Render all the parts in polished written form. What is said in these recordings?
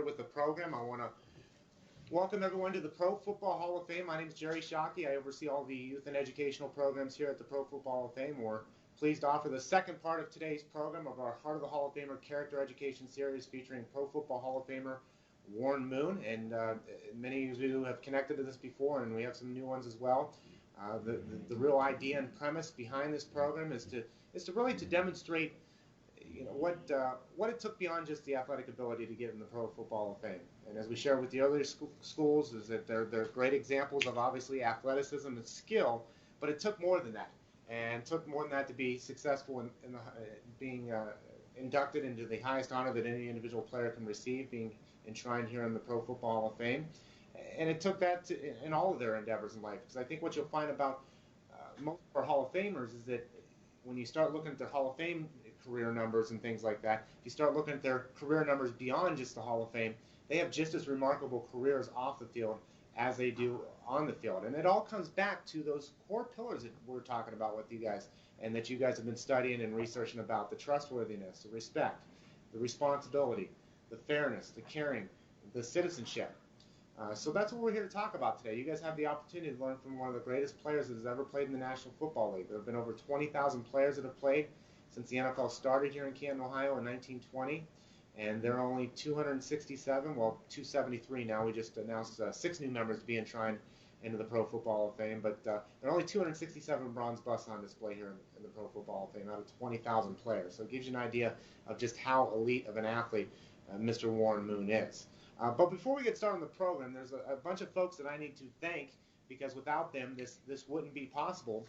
with the program. I want to welcome everyone to the Pro Football Hall of Fame. My name is Jerry Shockey. I oversee all the youth and educational programs here at the Pro Football Hall of Fame. We're pleased to offer the second part of today's program of our Heart of the Hall of Famer Character Education Series featuring Pro Football Hall of Famer Warren Moon. And many of you have connected to this before, and we have some new ones as well. The real idea and premise behind this program is to really demonstrate what it took beyond just the athletic ability to get in the Pro Football Hall of Fame. And as we share with the other schools, is that they're great examples of obviously athleticism and skill, but it took more than that, and took more than that to be successful in being inducted into the highest honor that any individual player can receive, being enshrined here in the Pro Football Hall of Fame. And it took that in all of their endeavors in life, because I think what you'll find about most of our Hall of Famers is that when you start looking at their Hall of Fame career numbers and things like that, if you start looking at their career numbers beyond just the Hall of Fame, they have just as remarkable careers off the field as they do on the field. And it all comes back to those core pillars that we're talking about with you guys, and that you guys have been studying and researching about: the trustworthiness, the respect, the responsibility, the fairness, the caring, the citizenship. So that's what we're here to talk about today. You guys have the opportunity to learn from one of the greatest players that has ever played in the National Football League. There have been over 20,000 players that have played since the NFL started here in Canton, Ohio in 1920. And there are only 267, well, 273 now. We just announced 6 new members to be enshrined into the Pro Football Hall of Fame. But there are only 267 bronze busts on display here in the Pro Football Hall of Fame out of 20,000 players. So it gives you an idea of just how elite of an athlete Mr. Warren Moon is. But before we get started on the program, there's a bunch of folks that I need to thank, because without them, this wouldn't be possible.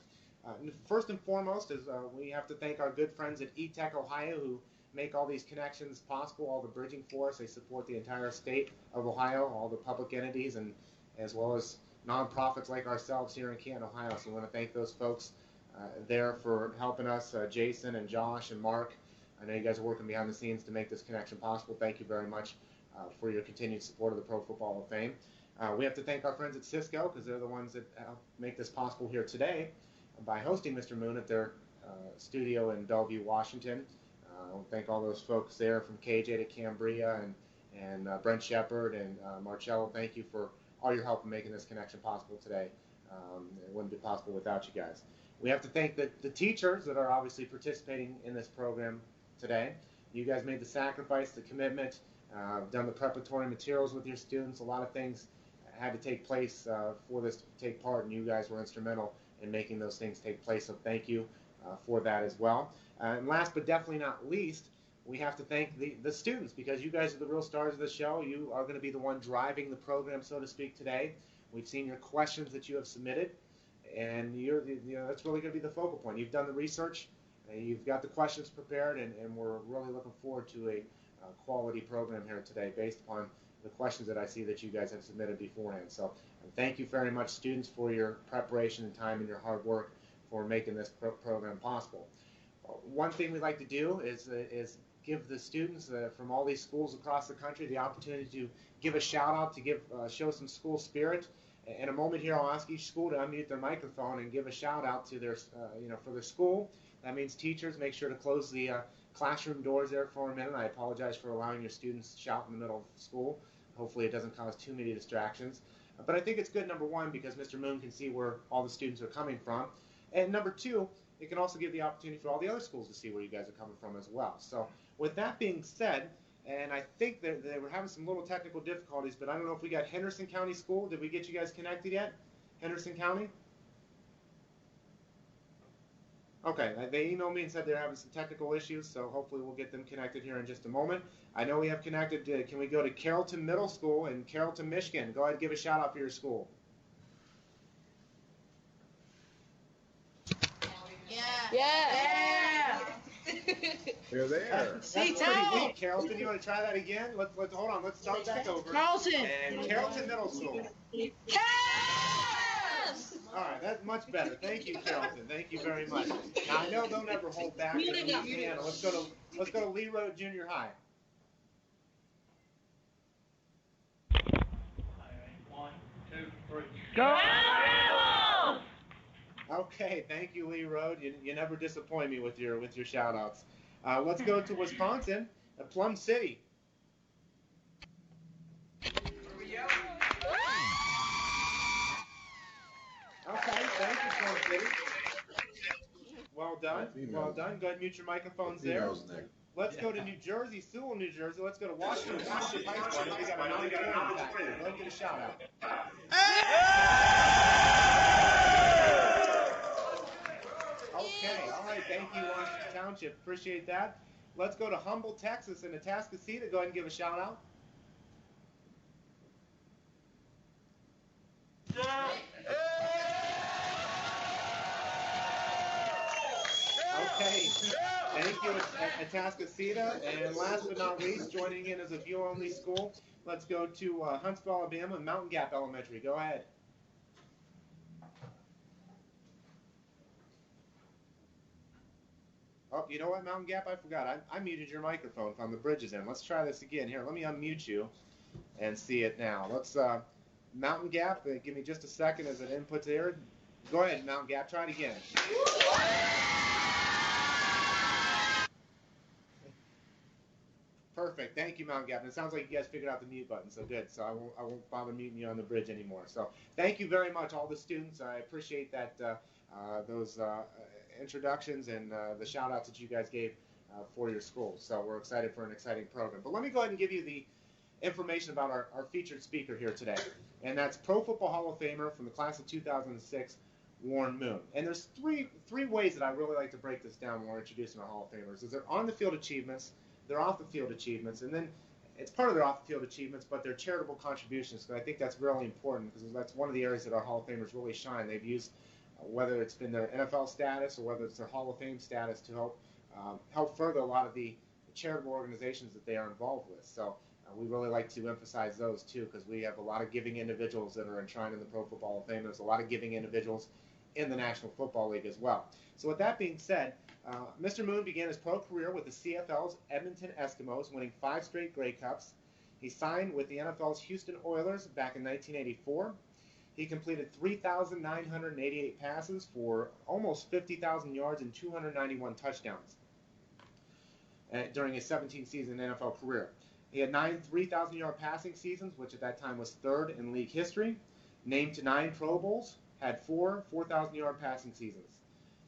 First and foremost is we have to thank our good friends at eTech Ohio, who make all these connections possible, all the bridging for us. They support the entire state of Ohio, all the public entities, and as well as nonprofits like ourselves here in Canton, Ohio. So we want to thank those folks there for helping us, Jason and Josh and Mark. I know you guys are working behind the scenes to make this connection possible. Thank you very much for your continued support of the Pro Football Hall of Fame. We have to thank our friends at Cisco, because they're the ones that help make this possible here today by hosting Mr. Moon at their studio in Bellevue, Washington. I want to thank all those folks there, from KJ to Cambria and Brent Shepard and Marcello. Thank you for all your help in making this connection possible today. It wouldn't be possible without you guys. We have to thank the teachers that are obviously participating in this program today. You guys made the sacrifice, the commitment, done the preparatory materials with your students. A lot of things had to take place for this to take part, and you guys were instrumental in making those things take place. So thank you for that as well. And last but definitely not least, we have to thank the students, because you guys are the real stars of the show. You are going to be the one driving the program, so to speak, today. We've seen your questions that you have submitted, and that's really going to be the focal point. You've done the research, you've got the questions prepared, and we're really looking forward to a quality program here today based upon the questions that I see that you guys have submitted beforehand. So thank you very much, students, for your preparation and time and your hard work for making this program possible. One thing we'd like to do is give the students from all these schools across the country the opportunity to give a shout out, to show some school spirit. In a moment here, I'll ask each school to unmute their microphone and give a shout out to their, for their school. That means teachers, make sure to close the classroom doors there for a minute. I apologize for allowing your students to shout in the middle of school. Hopefully it doesn't cause too many distractions. But I think it's good, number one, because Mr. Moon can see where all the students are coming from. And number two, it can also give the opportunity for all the other schools to see where you guys are coming from as well. So with that being said, and I think that they were having some little technical difficulties, but I don't know if we got Henderson County School. Did we get you guys connected yet? Henderson County? Okay, they emailed me and said they're having some technical issues, so hopefully we'll get them connected here in just a moment. I know we have connected. Can we go to Carrollton Middle School in Carrollton, Michigan? Go ahead and give a shout out for your school. Yeah. They're there. That's pretty weak, Carrollton. You want to try that again? Let's hold on. Let's start back over. Carlton. And Carrollton Middle School. Yes! All right, that's much better. Thank you, Carrollton. Thank you very much. Now I know they'll never hold back. Indiana. Let's go to Lee Road Junior High. One, two, three. Go! Okay, thank you, Lee Road. You never disappoint me with your shout outs. Let's go to Wisconsin, Plum City. done. Well done. Go ahead and mute your microphones there. Let's go to New Jersey, Sewell, New Jersey. Let's go to Washington Township High School. We got a non-recording pack here. Go ahead and give a shout out. Okay, all right. Thank you, Washington Township. Appreciate that. Let's go to Humboldt, Texas, and Atascocita. Go ahead and give a shout out. Okay, thank you, Atascocita. And last but not least, joining in as a viewer-only school, let's go to Huntsville, Alabama, and Mountain Gap Elementary. Go ahead. Oh, you know what, Mountain Gap? I forgot. I muted your microphone from the bridges in. Let's try this again. Here, let me unmute you and see it now. Let's, Mountain Gap, give me just a second as it inputs here. Go ahead, Mountain Gap. Try it again. Perfect. Thank you, Mountain Gap. And it sounds like you guys figured out the mute button, so good. So I won't bother muting you on the bridge anymore. So thank you very much, all the students. I appreciate that those introductions and the shout-outs that you guys gave for your schools. So we're excited for an exciting program. But let me go ahead and give you the information about our featured speaker here today. And that's Pro Football Hall of Famer from the class of 2006, Warren Moon. And there's three ways that I really like to break this down when we're introducing our Hall of Famers. Is their on-the-field achievements, their off-the-field achievements, and then it's part of their off-the-field achievements, but their charitable contributions, because I think that's really important, because that's one of the areas that our Hall of Famers really shine. They've used, whether it's been their NFL status or whether it's their Hall of Fame status, to help further a lot of the charitable organizations that they are involved with. So we really like to emphasize those too, because we have a lot of giving individuals that are enshrined in the Pro Football Hall of Fame. There's a lot of giving individuals in the National Football League as well. So with that being said, Mr. Moon began his pro career with the CFL's Edmonton Eskimos, winning 5 straight Grey Cups. He signed with the NFL's Houston Oilers back in 1984. He completed 3,988 passes for almost 50,000 yards and 291 touchdowns during his 17-season NFL career. He had 9 3,000-yard passing seasons, which at that time was third in league history. Named to 9 Pro Bowls, had 4 4,000-yard passing seasons.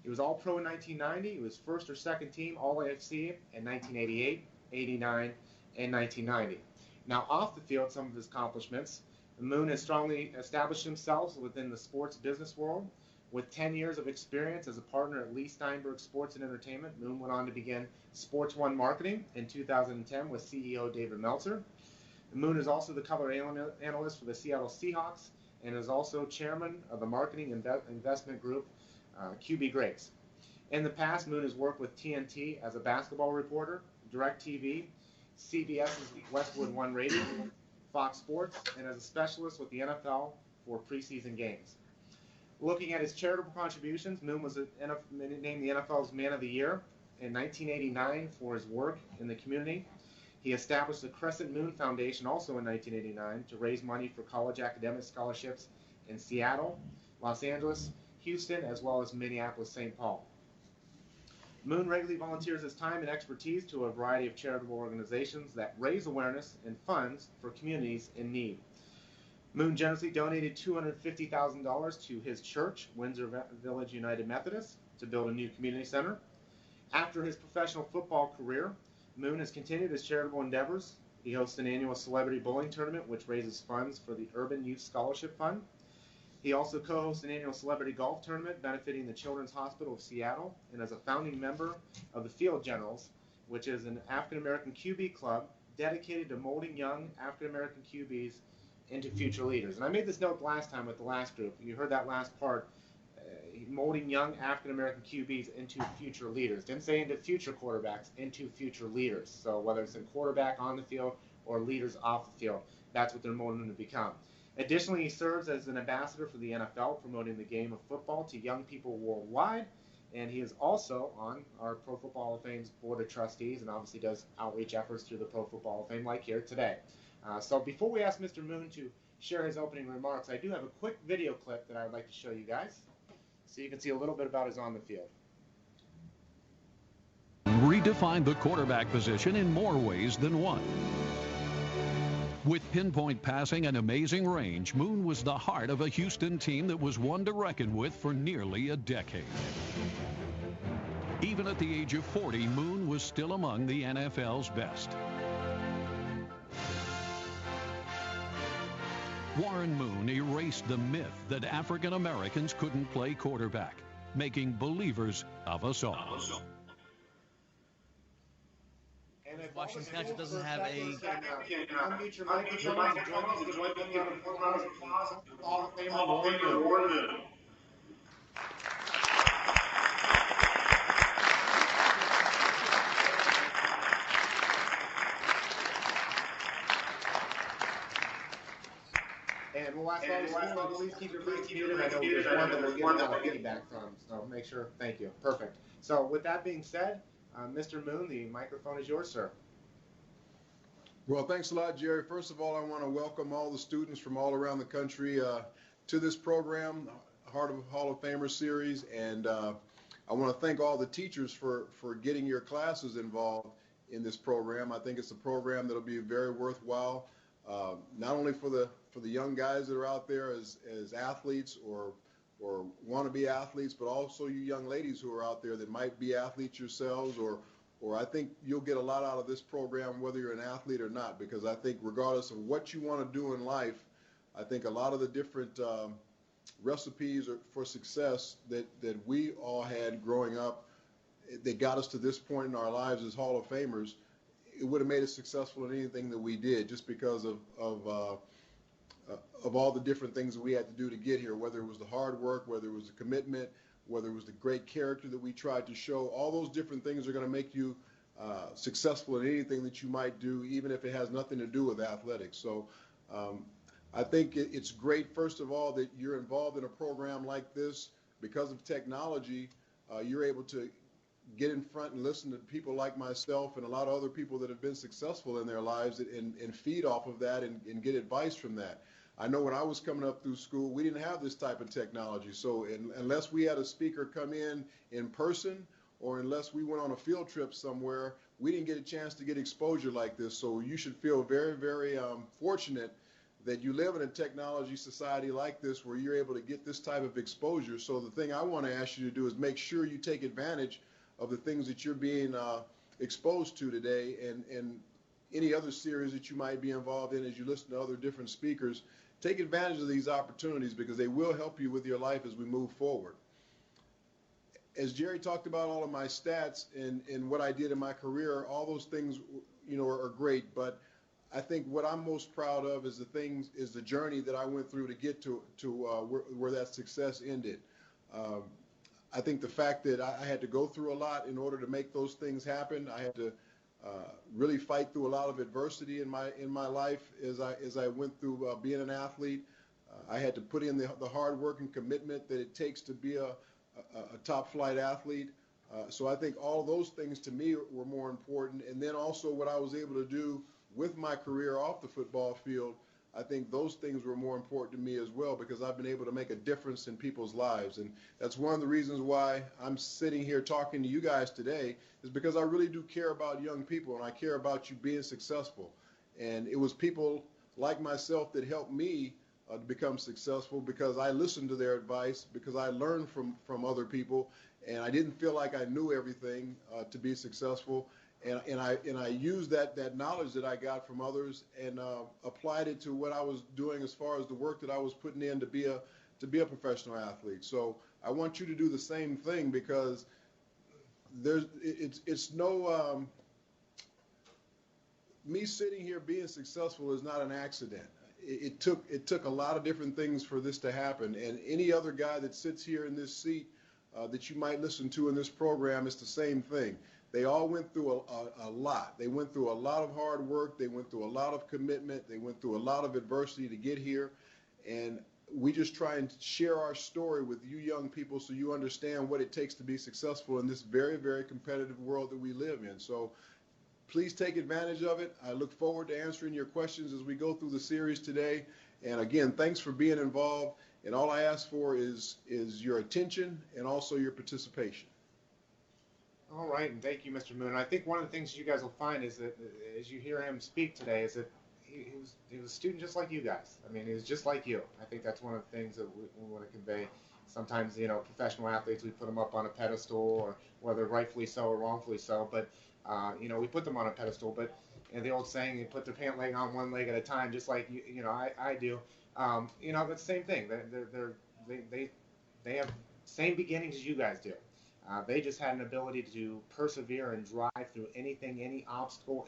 He was All-Pro in 1990. He was first or second team All-AFC in 1988, 89, and 1990. Now, off the field, some of his accomplishments. Moon has strongly established himself within the sports business world. With 10 years of experience as a partner at Lee Steinberg Sports and Entertainment, Moon went on to begin Sports One Marketing in 2010 with CEO David Meltzer. Moon is also the color analyst for the Seattle Seahawks and is also chairman of the marketing investment group QB Greats. In the past, Moon has worked with TNT as a basketball reporter, DirecTV, CBS's Westwood One Radio, Fox Sports, and as a specialist with the NFL for preseason games. Looking at his charitable contributions, Moon was named the NFL's Man of the Year in 1989 for his work in the community. He established the Crescent Moon Foundation also in 1989 to raise money for college academic scholarships in Seattle, Los Angeles, Houston, as well as Minneapolis, St. Paul. Moon regularly volunteers his time and expertise to a variety of charitable organizations that raise awareness and funds for communities in need. Moon generously donated $250,000 to his church, Windsor Village United Methodist, to build a new community center. After his professional football career, Moon has continued his charitable endeavors. He hosts an annual celebrity bowling tournament, which raises funds for the Urban Youth Scholarship Fund. He also co-hosts an annual celebrity golf tournament benefiting the Children's Hospital of Seattle, and is a founding member of the Field Generals, which is an African-American QB club dedicated to molding young African-American QBs into future leaders. And I made this note last time with the last group. You heard that last part, molding young African-American QBs into future leaders. Didn't say into future quarterbacks, into future leaders. So whether it's a quarterback on the field or leaders off the field, that's what they're molding them to become. Additionally, he serves as an ambassador for the NFL, promoting the game of football to young people worldwide. And he is also on our Pro Football Hall of Fame's Board of Trustees, and obviously does outreach efforts through the Pro Football Hall of Fame like here today. So before we ask Mr. Moon to share his opening remarks, I do have a quick video clip that I would like to show you guys, so you can see a little bit about his on the field. Redefined the quarterback position in more ways than one. With pinpoint passing and amazing range, Moon was the heart of a Houston team that was one to reckon with for nearly a decade. even at the age of 40, Moon was still among the NFL's best. Warren Moon erased the myth that African Americans couldn't play quarterback, making believers of us all. And if Washington all the Country doesn't schools have for a- seconds can unmute your microphones and join us in a quick round of applause for Hall of Famer Warren Moon. And we'll ask all the schools, please keep your mics muted. I know there's one that we'll get a lot of feedback from, so make sure. Thank you. Perfect. So with that being said, Mr. Moon, the microphone is yours, sir. Well, thanks a lot, Jerry. First of all, I want to welcome all the students from all around the country to this program, Heart of Hall of Famer series, and I want to thank all the teachers for getting your classes involved in this program. I think it's a program that'll be very worthwhile, not only for the young guys that are out there as athletes or want to be athletes, but also you young ladies who are out there that might be athletes yourselves, or I think you'll get a lot out of this program whether you're an athlete or not, because I think regardless of what you want to do in life, I think a lot of the different recipes for success that we all had growing up that got us to this point in our lives as Hall of Famers, it would have made us successful in anything that we did, just because of all the different things that we had to do to get here, whether it was the hard work, whether it was the commitment, whether it was the great character that we tried to show. All those different things are going to make you successful in anything that you might do, even if it has nothing to do with athletics. So I think it's great, first of all, that you're involved in a program like this. Because of technology, you're able to get in front and listen to people like myself and a lot of other people that have been successful in their lives and feed off of that and get advice from that. I know when I was coming up through school, we didn't have this type of technology. So unless we had a speaker come in person, or unless we went on a field trip somewhere, we didn't get a chance to get exposure like this. So you should feel very, very fortunate that you live in a technology society like this where you're able to get this type of exposure. So the thing I want to ask you to do is make sure you take advantage of the things that you're being exposed to today, and any other series that you might be involved in as you listen to other different speakers. Take advantage of these opportunities because they will help you with your life as we move forward. As Jerry talked about all of my stats and what I did in my career, all those things, are great. But I think what I'm most proud of is the journey that I went through to get to where that success ended. I think the fact that I had to go through a lot in order to make those things happen. I had to really fight through a lot of adversity in my life as I went through being an athlete. I had to put in the hard work and commitment that it takes to be a top flight athlete. So I think all those things to me were more important. And then also what I was able to do with my career off the football field, I think those things were more important to me as well, because I've been able to make a difference in people's lives. And that's one of the reasons why I'm sitting here talking to you guys today, is because I really do care about young people, and I care about you being successful. And it was people like myself that helped me to become successful, because I listened to their advice, because I learned from other people, and I didn't feel like I knew everything to be successful. And I used that knowledge that I got from others and applied it to what I was doing as far as the work that I was putting in to be a professional athlete. So I want you to do the same thing, because it's no me sitting here being successful is not an accident. It took a lot of different things for this to happen. And any other guy that sits here in this seat that you might listen to in this program, it's the same thing. They all went through a lot. They went through a lot of hard work. They went through a lot of commitment. They went through a lot of adversity to get here. And we just try and share our story with you young people so you understand what it takes to be successful in this very, very competitive world that we live in. So please take advantage of it. I look forward to answering your questions as we go through the series today. And again, thanks for being involved. And all I ask for is your attention and also your participation. All right, and thank you, Mr. Moon. I think one of the things you guys will find is that as you hear him speak today, is that he was a student just like you guys. I mean, he was just like you. I think that's one of the things that we want to convey. sometimes, professional athletes, we put them up on a pedestal, or whether rightfully so or wrongfully so, but, we put them on a pedestal. But the old saying, you put their pant leg on one leg at a time, just like, I do. That's the same thing. They have same beginnings as you guys do. They just had an ability to persevere and drive through anything, any obstacle,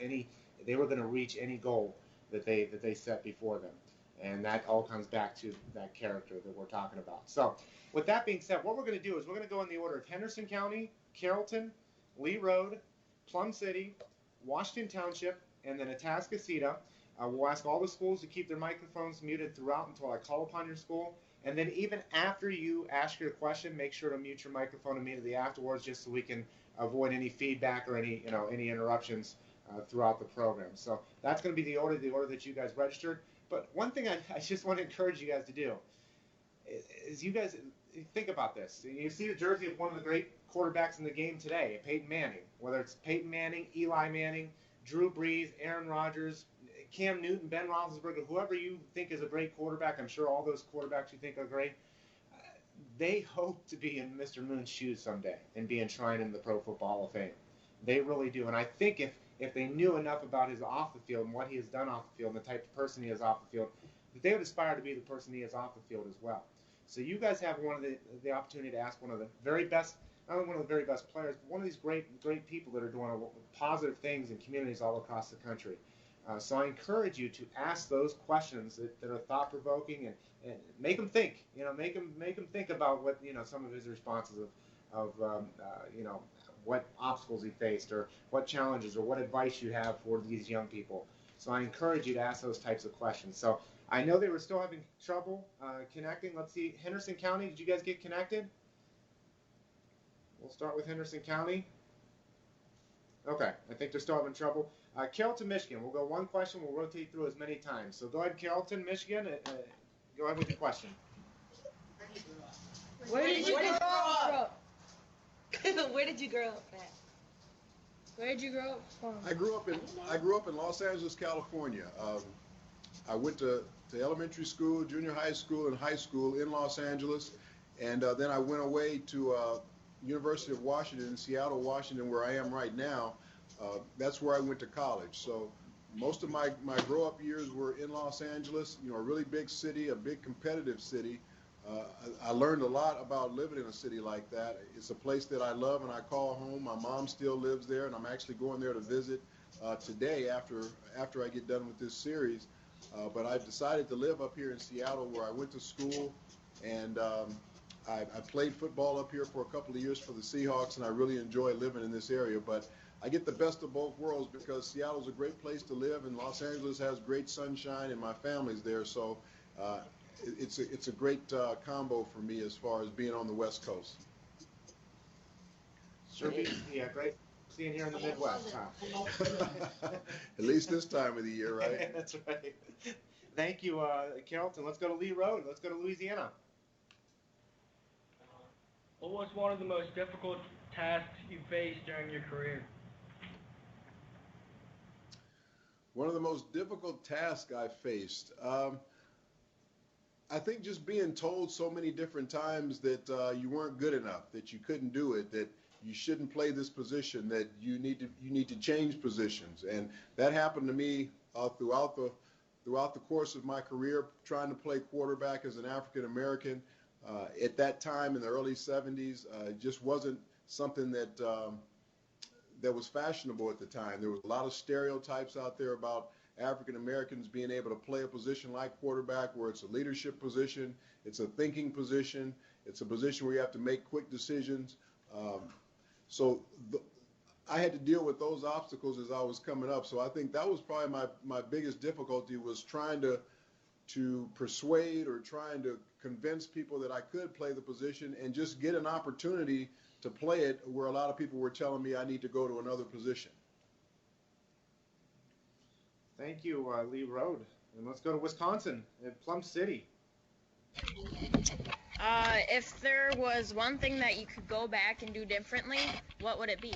they were going to reach any goal that they set before them. And that all comes back to that character that we're talking about. So with that being said, what we're going to do is we're going to go in the order of Henderson County, Carrollton, Lee Road, Plum City, Washington Township, and then Atascocita. We'll ask all the schools to keep their microphones muted throughout until I call upon your school. And then even after you ask your question, make sure to mute your microphone immediately afterwards, just so we can avoid any feedback or any interruptions throughout the program. So that's going to be the order that you guys registered. But one thing I just want to encourage you guys to do is you guys think about this. You see the jersey of one of the great quarterbacks in the game today, Peyton Manning. Whether it's Peyton Manning, Eli Manning, Drew Brees, Aaron Rodgers, Cam Newton, Ben Roethlisberger, whoever you think is a great quarterback, I'm sure all those quarterbacks you think are great, they hope to be in Mr. Moon's shoes someday and be enshrined in the Pro Football Hall of Fame. They really do. And I think if they knew enough about his off the field and what he has done off the field and the type of person he is off the field, that they would aspire to be the person he is off the field as well. So you guys have one of the opportunity to ask one of the very best, not only one of the very best players, but one of these great people that are doing positive things in communities all across the country. So I encourage you to ask those questions that are thought-provoking and make them think. Make them think about what some of his responses of what obstacles he faced, or what challenges, or what advice you have for these young people. So I encourage you to ask those types of questions. So I know they were still having trouble connecting. Let's see, Henderson County, did you guys get connected? We'll start with Henderson County. Okay, I think they're still having trouble. Carrollton, Michigan, we'll go one question. We'll rotate through as many times. So go ahead, Carrollton, Michigan. Go ahead with your question. Where did you grow up? Where did you grow up at? Where did you grow up from? I grew up in Los Angeles, California. I went to elementary school, junior high school, and high school in Los Angeles, and then I went away to University of Washington in Seattle, Washington, where I am right now. That's where I went to college. So most of my grow-up years were in Los Angeles, a really big city, a big competitive city. I learned a lot about living in a city like that. It's a place that I love and I call home. My mom still lives there, and I'm actually going there to visit today after I get done with this series. But I've decided to live up here in Seattle, where I went to school, and I played football up here for a couple of years for the Seahawks, and I really enjoy living in this area. But I get the best of both worlds, because Seattle's a great place to live, and Los Angeles has great sunshine, and my family's there. So it's a great combo for me as far as being on the West Coast. Sure, yeah, great seeing here in the Midwest, huh? At least this time of the year, right? That's right. Thank you, Carrollton. Let's go to Lee Road. Let's go to Louisiana. What was one of the most difficult tasks you faced during your career? One of the most difficult tasks I faced, I think just being told so many different times that you weren't good enough, that you couldn't do it, that you shouldn't play this position, that you need to change positions. And that happened to me throughout the course of my career, trying to play quarterback as an African American. At that time in the early 70s, it just wasn't something that was fashionable at the time. There was a lot of stereotypes out there about African Americans being able to play a position like quarterback, where it's a leadership position, it's a thinking position, it's a position where you have to make quick decisions. I had to deal with those obstacles as I was coming up. So I think that was probably my biggest difficulty, was trying to persuade or trying to convince people that I could play the position and just get an opportunity to play it, where a lot of people were telling me I need to go to another position. Thank you, Lee Road. And let's go to Wisconsin, at Plum City. If there was one thing that you could go back and do differently, what would it be?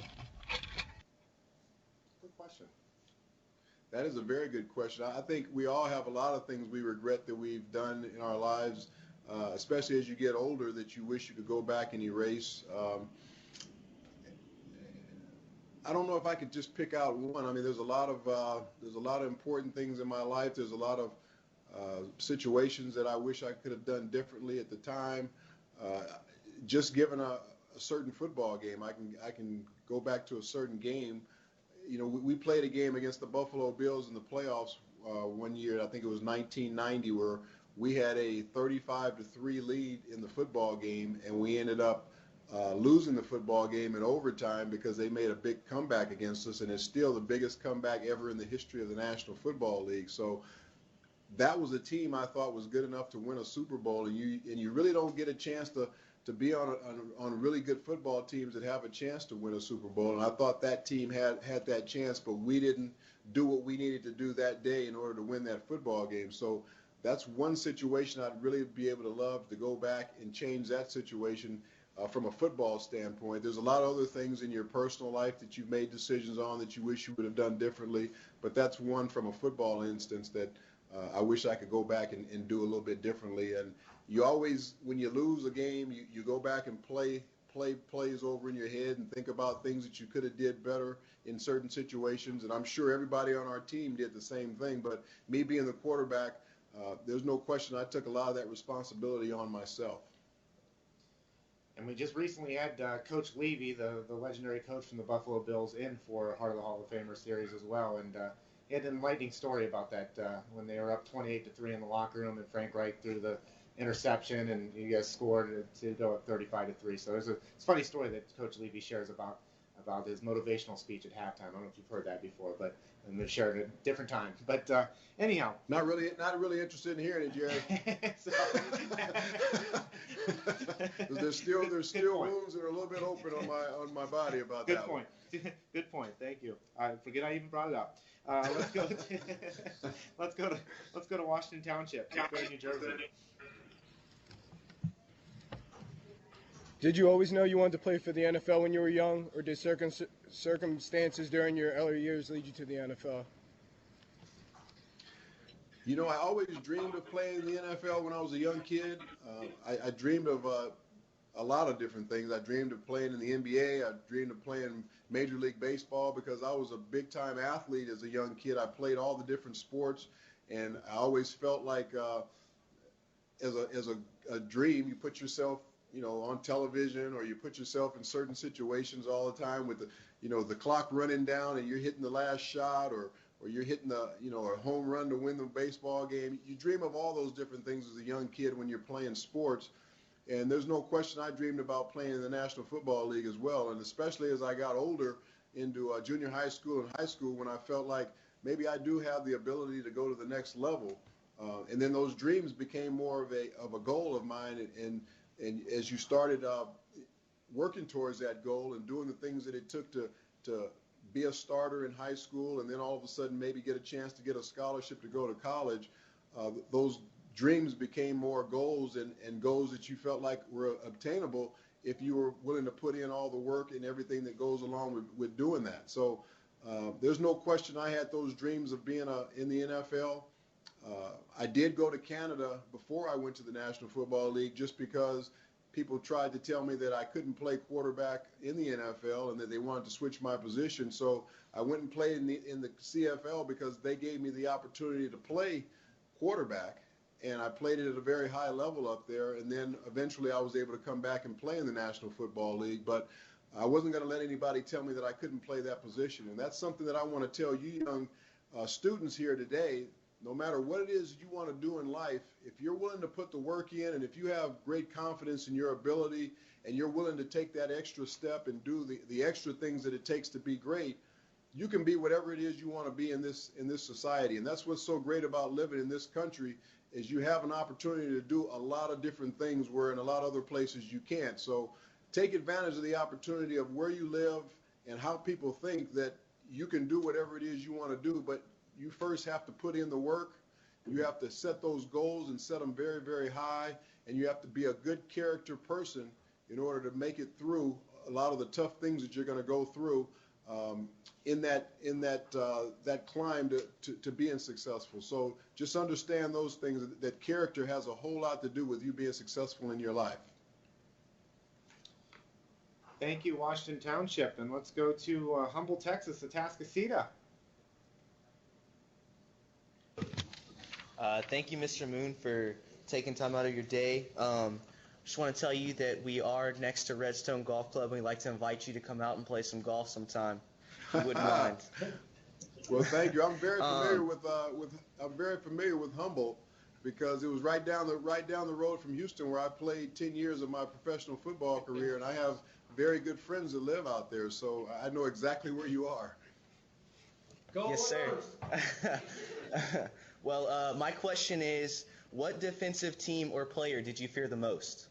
Good question. That is a very good question. I think we all have a lot of things we regret that we've done in our lives. especially as you get older, that you wish you could go back and erase. I don't know if I could just pick out one. I mean, there's a lot of important things in my life. There's a lot of situations that I wish I could have done differently at the time. Just given a certain football game, I can go back to a certain game. You know, we played a game against the Buffalo Bills in the playoffs one year. I think it was 1990, where we had a 35-3 lead in the football game, and we ended up losing the football game in overtime because they made a big comeback against us, and it's still the biggest comeback ever in the history of the National Football League. So that was a team I thought was good enough to win a Super Bowl, and you really don't get a chance to be on really good football teams that have a chance to win a Super Bowl. And I thought that team had that chance, but we didn't do what we needed to do that day in order to win that football game. So that's one situation I'd really be able to love to go back and change that situation. From a football standpoint, there's a lot of other things in your personal life that you've made decisions on that you wish you would have done differently, but that's one from a football instance that I wish I could go back and do a little bit differently. And you always, when you lose a game, you go back and play plays over in your head and think about things that you could have did better in certain situations. And I'm sure everybody on our team did the same thing, but me being the quarterback, there's no question I took a lot of that responsibility on myself. And we just recently had Coach Levy, the legendary coach from the Buffalo Bills, in for Heart of the Hall of Famer series as well. And he had an enlightening story about that when they were up 28-3 in the locker room, and Frank Reich threw the interception, and you guys scored to go up 35-3. So it's a funny story that Coach Levy shares about his motivational speech at halftime. I don't know if you've heard that before, but they shared it at a different time. But anyhow, not really interested in hearing it, Jerry. There's still wounds that are a little bit open on my body about Good that. Point. Good point. Thank you. I forget I even brought it up. Let's go to Washington Township, New Jersey. Did you always know you wanted to play for the NFL when you were young, or did circumstances during your early years lead you to the NFL? You know, I always dreamed of playing in the NFL when I was a young kid. I dreamed of a lot of different things. I dreamed of playing in the NBA. I dreamed of playing Major League Baseball because I was a big-time athlete as a young kid. I played all the different sports, and I always felt like as a dream, you put yourself on television, or you put yourself in certain situations all the time with the clock running down and you're hitting the last shot, or you're hitting a home run to win the baseball game. You dream of all those different things as a young kid when you're playing sports. And there's no question I dreamed about playing in the National Football League as well. And especially as I got older into junior high school and high school, when I felt like maybe I do have the ability to go to the next level. And then those dreams became more of a goal of mine. And as you started working towards that goal and doing the things that it took to be a starter in high school, and then all of a sudden maybe get a chance to get a scholarship to go to college, those dreams became more goals and goals that you felt like were obtainable if you were willing to put in all the work and everything that goes along with doing that. So there's no question I had those dreams of being in the NFL. I did go to Canada before I went to the National Football League, just because people tried to tell me that I couldn't play quarterback in the NFL and that they wanted to switch my position. So I went and played in the CFL because they gave me the opportunity to play quarterback, and I played it at a very high level up there. And then eventually I was able to come back and play in the National Football League, but I wasn't going to let anybody tell me that I couldn't play that position. And that's something that I want to tell you young students here today. No matter what it is you want to do in life, if you're willing to put the work in, and if you have great confidence in your ability, and you're willing to take that extra step and do the extra things that it takes to be great, you can be whatever it is you want to be in this society. And that's what's so great about living in this country, is you have an opportunity to do a lot of different things where in a lot of other places you can't. So take advantage of the opportunity of where you live and how people think that you can do whatever it is you want to do, but you first have to put in the work. You have to set those goals and set them very, very high, and you have to be a good character person in order to make it through a lot of the tough things that you're going to go through. in that climb to being successful. So just understand those things, that character has a whole lot to do with you being successful in your life. Thank you, Washington Township. And let's go to Humboldt, Texas, Atascocita. Thank you, Mr. Moon, for taking time out of your day. Just want to tell you that we are next to Redstone Golf Club, and we'd like to invite you to come out and play some golf sometime, if you wouldn't mind. Well, thank you. I'm very familiar with Humboldt, because it was right down the road from Houston, where I played 10 years of my professional football career, and I have very good friends that live out there, so I know exactly where you are. Go Yes, sir. Oilers! Well, my question is, what defensive team or player did you fear the most?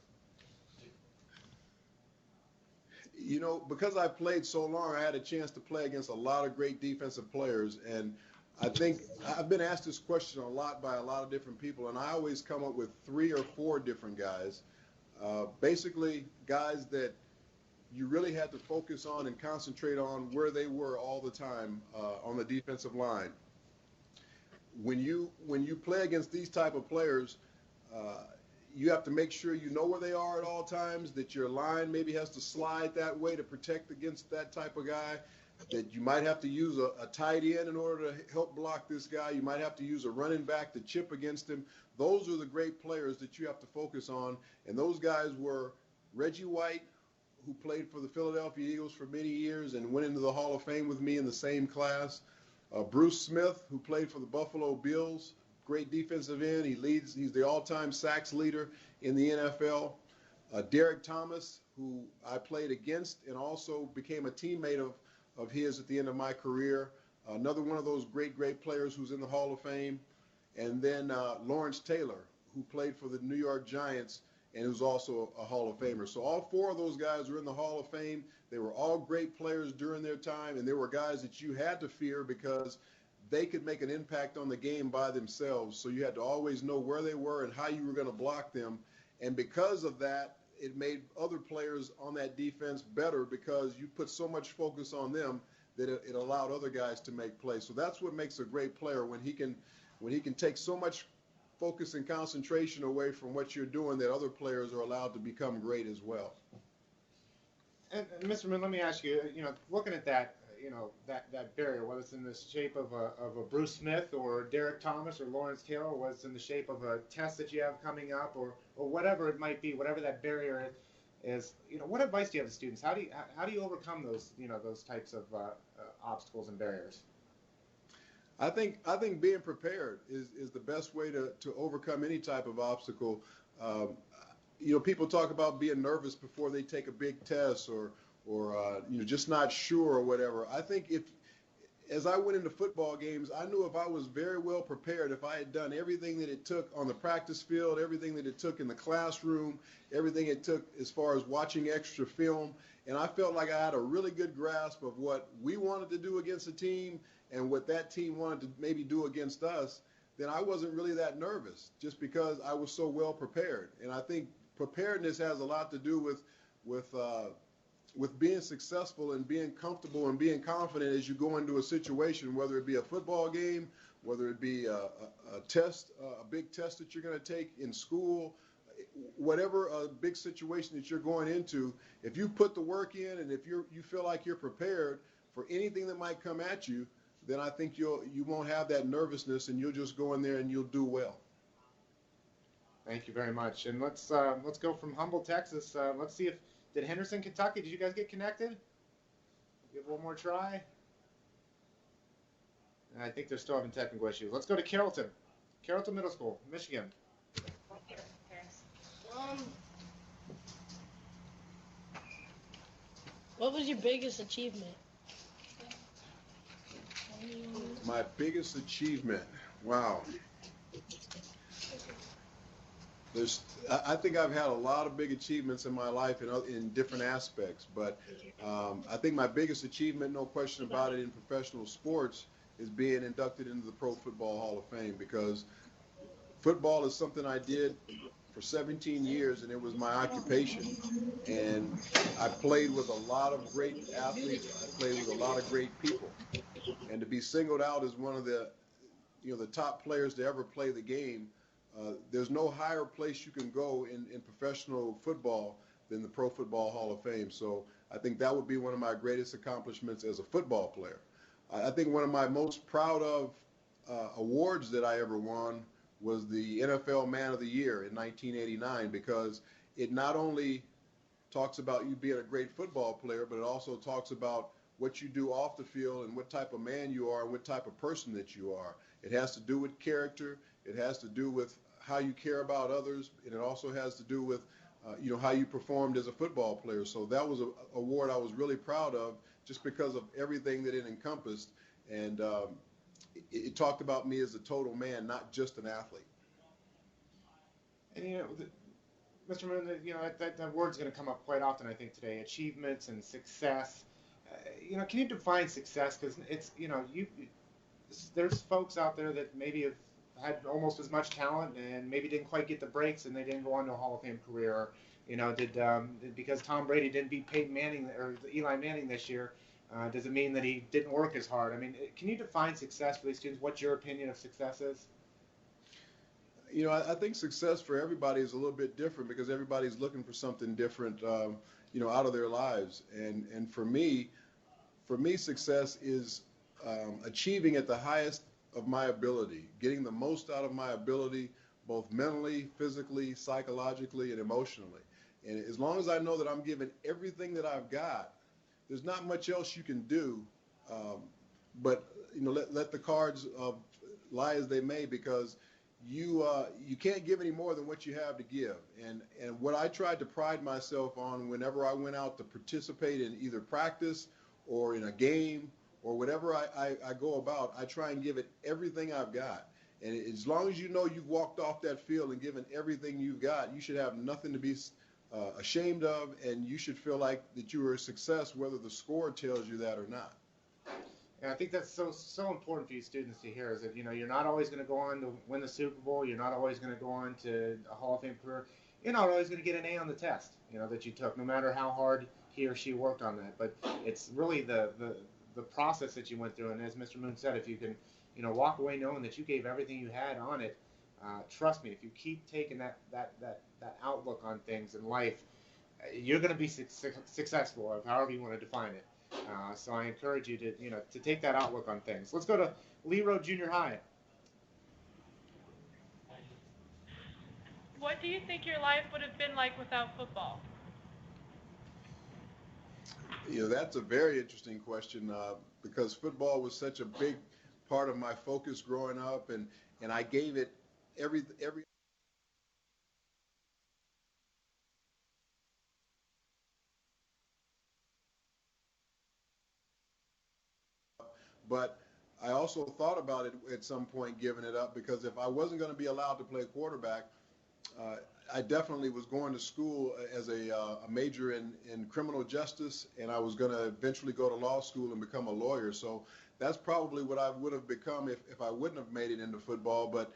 You know, because I played so long, I had a chance to play against a lot of great defensive players, and I think I've been asked this question a lot by a lot of different people, and I always come up with 3 or 4 different guys. Basically, guys that you really had to focus on and concentrate on where they were all the time on the defensive line. When you play against these type of players, you have to make sure you know where they are at all times, that your line maybe has to slide that way to protect against that type of guy, that you might have to use a tight end in order to help block this guy. You might have to use a running back to chip against him. Those are the great players that you have to focus on, and those guys were Reggie White, who played for the Philadelphia Eagles for many years and went into the Hall of Fame with me in the same class. Bruce Smith, who played for the Buffalo Bills, great defensive end. He's the all-time sacks leader in the NFL. Derek Thomas, who I played against and also became a teammate of his at the end of my career. Another one of those great players who's in the Hall of Fame. And then Lawrence Taylor, who played for the New York Giants and who's also a Hall of Famer. So all 4 of those guys are in the Hall of Fame. They were all great players during their time, and they were guys that you had to fear because they could make an impact on the game by themselves. So you had to always know where they were and how you were going to block them. And because of that, it made other players on that defense better, because you put so much focus on them that it allowed other guys to make plays. So that's what makes a great player, when he can take so much focus and concentration away from what you're doing that other players are allowed to become great as well. And Mr. Moon, let me ask you, looking at that, that barrier, whether it's in the shape of a Bruce Smith or Derek Thomas or Lawrence Taylor, or whether it's in the shape of a test that you have coming up, or whatever it might be, whatever that barrier is, what advice do you have to students? How do you overcome those, those types of obstacles and barriers? I think being prepared is the best way to overcome any type of obstacle. People talk about being nervous before they take a big test, or just not sure or whatever. I think as I went into football games, I knew if I was very well prepared, if I had done everything that it took on the practice field, everything that it took in the classroom, everything it took as far as watching extra film, and I felt like I had a really good grasp of what we wanted to do against a team and what that team wanted to maybe do against us, then I wasn't really that nervous, just because I was so well prepared. And I think preparedness has a lot to do with being successful and being comfortable and being confident as you go into a situation, whether it be a football game, whether it be a test, a big test that you're going to take in school, whatever a big situation that you're going into. If you put the work in, and if you feel like you're prepared for anything that might come at you, then I think you won't have that nervousness, and you'll just go in there and you'll do well. Thank you very much. And let's go from Humboldt, Texas. Let's see did Henderson, Kentucky, did you guys get connected? Give one more try. And I think they're still having technical issues. Let's go to Carrollton Middle School, Michigan. What was your biggest achievement? My biggest achievement, wow. I think I've had a lot of big achievements in my life in different aspects, but I think my biggest achievement, no question about it, in professional sports is being inducted into the Pro Football Hall of Fame, because football is something I did for 17 years, and it was my occupation. And I played with a lot of great athletes. I played with a lot of great people. And to be singled out as one of the, the top players to ever play the game, there's no higher place you can go in professional football than the Pro Football Hall of Fame. So I think that would be one of my greatest accomplishments as a football player. I think one of my most proud of awards that I ever won was the NFL Man of the Year in 1989, because it not only talks about you being a great football player, but it also talks about what you do off the field and what type of man you are and what type of person that you are. It has to do with character. It has to do with how you care about others, and it also has to do with how you performed as a football player. So that was an award I was really proud of, just because of everything that it encompassed. And it talked about me as a total man, not just an athlete. And Mr. Moon, that word's going to come up quite often, I think, today. Achievements and success. Can you define success? Because it's there's folks out there that maybe have had almost as much talent and maybe didn't quite get the breaks, and they didn't go on to a Hall of Fame career. Because Tom Brady didn't beat Peyton Manning or Eli Manning this year, does it mean that he didn't work as hard? I mean, can you define success for these students? What's your opinion of success is? I think success for everybody is a little bit different, because everybody's looking for something different, out of their lives. And for me, success is achieving at the highest of my ability, getting the most out of my ability, both mentally, physically, psychologically, and emotionally. And as long as I know that I'm giving everything that I've got, there's not much else you can do. But let the cards lie as they may, because you can't give any more than what you have to give. And what I tried to pride myself on whenever I went out to participate in either practice or in a game or whatever I go about, I try and give it everything I've got. And as long as you know you've walked off that field and given everything you've got, you should have nothing to be ashamed of, and you should feel like that you were a success, whether the score tells you that or not. And I think that's so important for you students to hear, is that you're not always going to go on to win the Super Bowl. You're not always going to go on to a Hall of Fame career. You're not always going to get an A on the test, that you took, no matter how hard he or she worked on that. But it's really the process that you went through. And as Mr. Moon said, if you can walk away knowing that you gave everything you had on it, trust me, if you keep taking that outlook on things in life, you're going to be successful, or however you want to define it. So I encourage you to take that outlook on things. Let's go to Lee Road Junior High. What do you think your life would have been like without football? That's a very interesting question, because football was such a big part of my focus growing up, and I gave it every. But I also thought about it at some point, giving it up, because if I wasn't going to be allowed to play quarterback, I definitely was going to school as a major in criminal justice, and I was going to eventually go to law school and become a lawyer. So that's probably what I would have become if I wouldn't have made it into football. But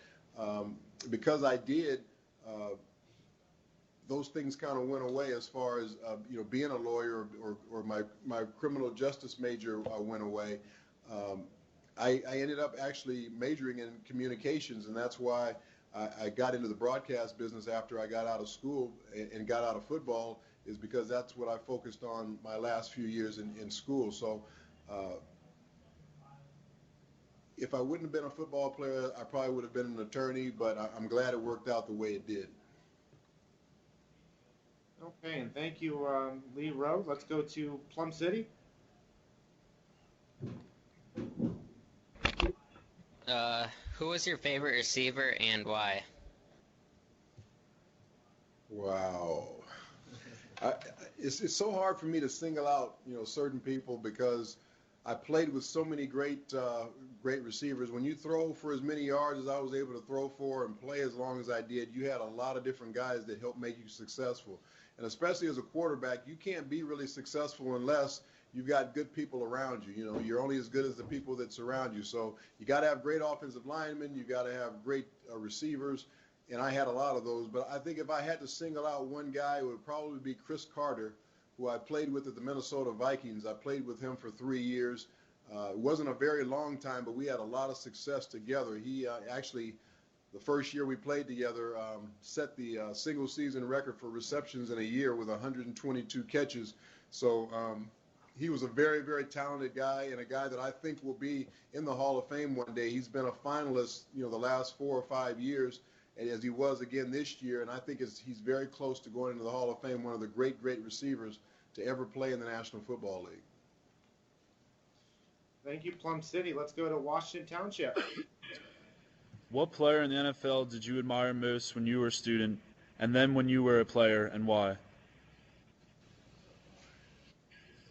because I did, those things kind of went away as far as being a lawyer, or my criminal justice major went away. I ended up actually majoring in communications, and that's why I got into the broadcast business after I got out of school and got out of football, is because that's what I focused on my last few years in school. So if I wouldn't have been a football player, I probably would have been an attorney, but I'm glad it worked out the way it did. Okay, and thank you, Lee Rowe. Let's go to Plum City. Who was your favorite receiver and why? Wow. It's so hard for me to single out, certain people, because I played with so many great receivers. When you throw for as many yards as I was able to throw for and play as long as I did, you had a lot of different guys that helped make you successful. And especially as a quarterback, you can't be really successful unless you've got good people around you. You're only as good as the people that surround you. So you got to have great offensive linemen. You got to have great receivers. and I had a lot of those. But I think if I had to single out one guy, it would probably be Chris Carter, who I played with at the Minnesota Vikings. I played with him for 3 years. It wasn't a very long time, but we had a lot of success together. He actually, the first year we played together, set the single-season record for receptions in a year with 122 catches. So he was a very, very talented guy, and a guy that I think will be in the Hall of Fame one day. He's been a finalist, the last 4 or 5 years, and as he was again this year, and I think he's very close to going into the Hall of Fame, one of the great, great receivers to ever play in the National Football League. Thank you, Plum City. Let's go to Washington Township. What player in the NFL did you admire most when you were a student, and then when you were a player, and why?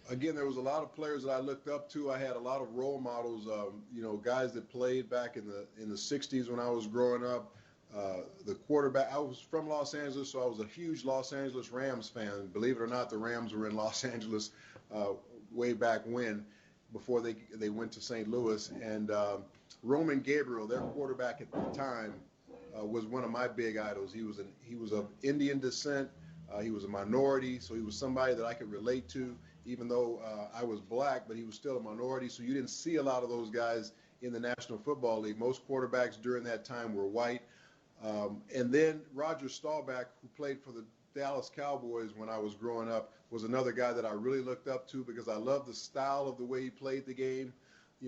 Again, there was a lot of players that I looked up to. I had a lot of role models, guys that played back in the 60s when I was growing up. The quarterback, I was from Los Angeles, so I was a huge Los Angeles Rams fan. Believe it or not, the Rams were in Los Angeles way back when, before they went to St. Louis. And Roman Gabriel, their quarterback at the time, was one of my big idols. He was of Indian descent. He was a minority, so he was somebody that I could relate to, even though I was black, but he was still a minority. So you didn't see a lot of those guys in the National Football League. Most quarterbacks during that time were white. And then Roger Staubach, who played for the Dallas Cowboys when I was growing up, was another guy that I really looked up to because I loved the style of the way he played the game.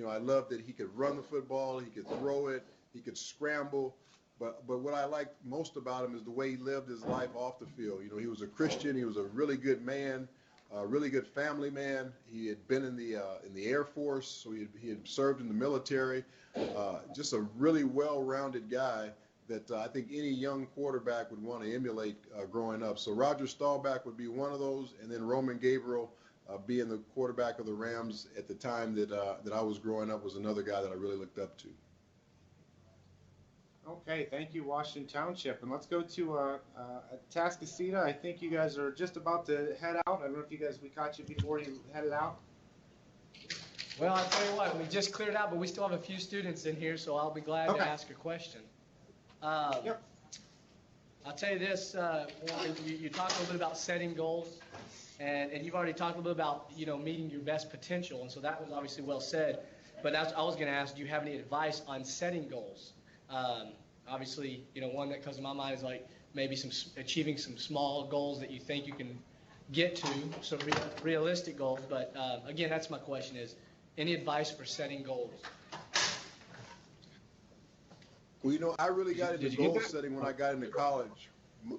I loved that he could run the football, he could throw it, he could scramble. But what I liked most about him is the way he lived his life off the field. He was a Christian, he was a really good man, a really good family man. He had been in the Air Force, so he had served in the military. Just a really well-rounded guy that I think any young quarterback would want to emulate growing up. So Roger Staubach would be one of those, and then Roman Gabriel, being the quarterback of the Rams at the time that I was growing up, was another guy that I really looked up to. Okay, thank you, Washington Township. And let's go to Atascocita. I think you guys are just about to head out. I don't know if we caught you before you headed out. Well, I'll tell you what, we just cleared out, but we still have a few students in here, so I'll be glad to ask a question. Yep. I'll tell you this, you talked a little bit about setting goals, and you've already talked a little bit about, meeting your best potential, and so that was obviously well said. But I was going to ask, do you have any advice on setting goals? Obviously, one that comes to my mind is like maybe achieving some small goals that you think you can get to, some realistic goals. But again, that's my question: is any advice for setting goals? Well, I really got into goal setting when I got into college.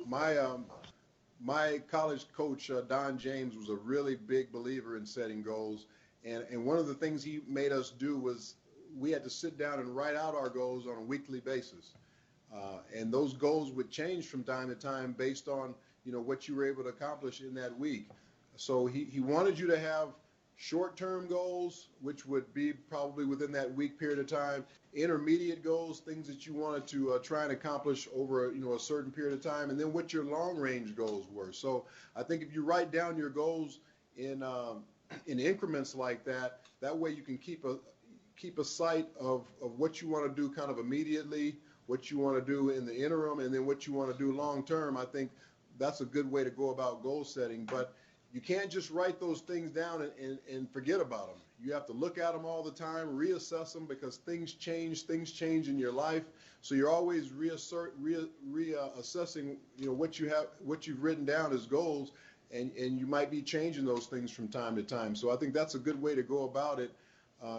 My college coach, Don James, was a really big believer in setting goals. And one of the things he made us do was we had to sit down and write out our goals on a weekly basis. And those goals would change from time to time based on, what you were able to accomplish in that week. So he wanted you to have short-term goals, which would be probably within that week period of time, intermediate goals, things that you wanted to try and accomplish over a certain period of time, and then what your long-range goals were. So I think if you write down your goals in increments like that, that way you can keep a sight of what you want to do kind of immediately, what you want to do in the interim, and then what you want to do long-term. I think that's a good way to go about goal setting. But you can't just write those things down and forget about them. You have to look at them all the time, reassess them, because things change in your life. So you're always reassessing, what you've written down as goals, and you might be changing those things from time to time. So I think that's a good way to go about it.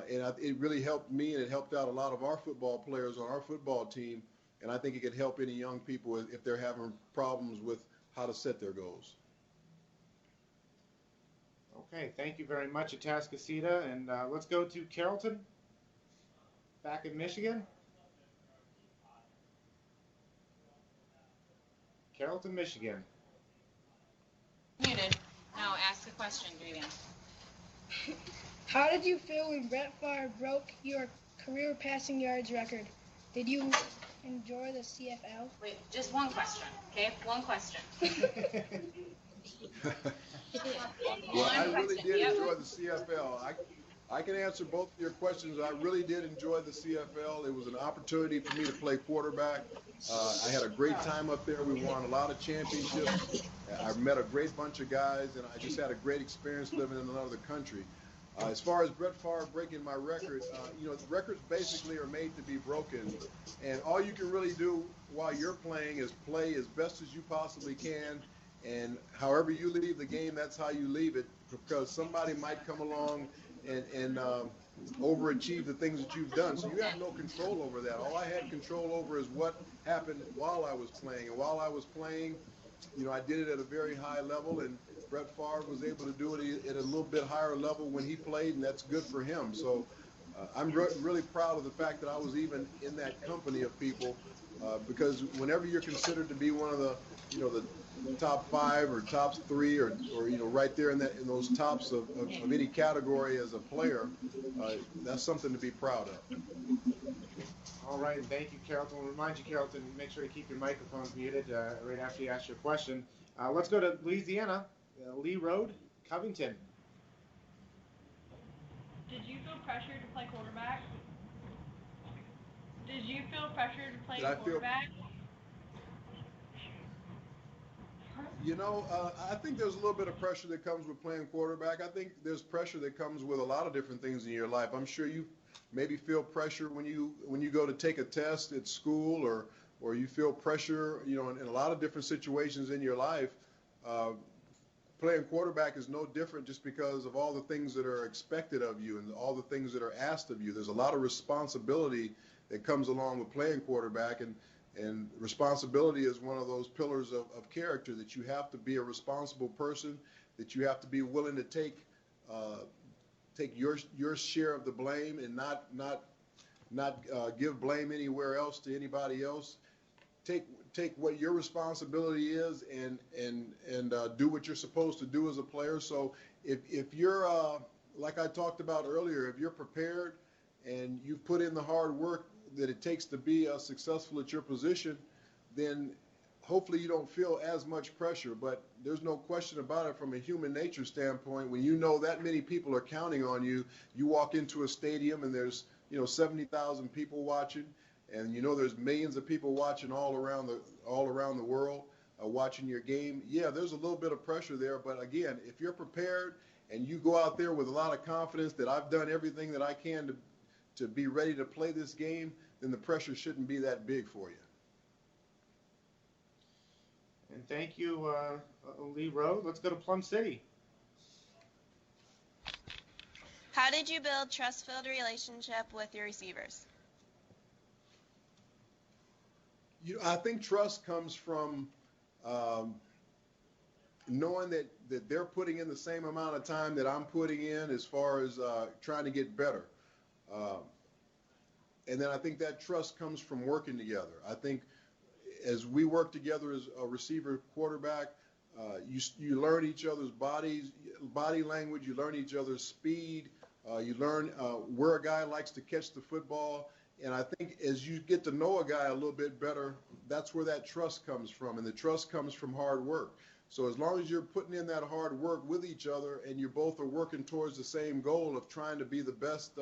It really helped me, and it helped out a lot of our football players on our football team. And I think it could help any young people if they're having problems with how to set their goals. Okay, thank you very much, Atascocita. And let's go to Carrollton, back in Michigan. Carrollton, Michigan. Muted. Now ask a question, do it again. How did you feel when Brett Favre broke your career passing yards record? Did you enjoy the CFL? Wait, just one question, okay? One question. Well, I really did enjoy the CFL. I can answer both of your questions. I really did enjoy the CFL. It was an opportunity for me to play quarterback. I had a great time up there. We won a lot of championships. I met a great bunch of guys, and I just had a great experience living in another country. As far as Brett Favre breaking my record, records basically are made to be broken, and all you can really do while you're playing is play as best as you possibly can, and however you leave the game, that's how you leave it, because somebody might come along and overachieve the things that you've done. So you have no control over that. All I had control over is what happened while I was playing, and while I was playing, I did it at a very high level, and Brett Favre was able to do it at a little bit higher level when he played, and that's good for him. So I'm really proud of the fact that I was even in that company of people, because whenever you're considered to be one of the top 5 or top 3 or right there in those tops of any category as a player, that's something to be proud of. All right, and thank you, Carrollton. We'll remind you, Carrollton, make sure to keep your microphones muted right after you ask your question. Let's go to Louisiana, Lee Road, Covington. Did you feel pressure to play quarterback? Did you feel pressure to play quarterback? I think there's a little bit of pressure that comes with playing quarterback. I think there's pressure that comes with a lot of different things in your life. I'm sure you maybe feel pressure when you go to take a test at school, or you feel pressure, in a lot of different situations in your life. Playing quarterback is no different, just because of all the things that are expected of you and all the things that are asked of you. There's a lot of responsibility that comes along with playing quarterback, and responsibility is one of those pillars of character, that you have to be a responsible person, that you have to be willing to take your share of the blame and not give blame anywhere else to anybody else. Take what your responsibility is and do what you're supposed to do as a player. So if you're like I talked about earlier, if you're prepared and you've put in the hard work that it takes to be successful at your position, then hopefully you don't feel as much pressure. But there's no question about it, from a human nature standpoint, when you know that many people are counting on you, you walk into a stadium and there's 70,000 people watching, and there's millions of people watching all around the world watching your game. Yeah, there's a little bit of pressure there, but again, if you're prepared and you go out there with a lot of confidence that I've done everything that I can to be ready to play this game, then the pressure shouldn't be that big for you. And thank you, Lee Road. Let's go to Plum City. How did you build trust-filled relationship with your receivers? I think trust comes from knowing that they're putting in the same amount of time that I'm putting in as far as trying to get better. And then I think that trust comes from working together. I think as we work together as a receiver quarterback, you learn each other's body language, you learn each other's speed, you learn where a guy likes to catch the football. And I think as you get to know a guy a little bit better, that's where that trust comes from. And the trust comes from hard work. So as long as you're putting in that hard work with each other and you both are working towards the same goal of trying to be the best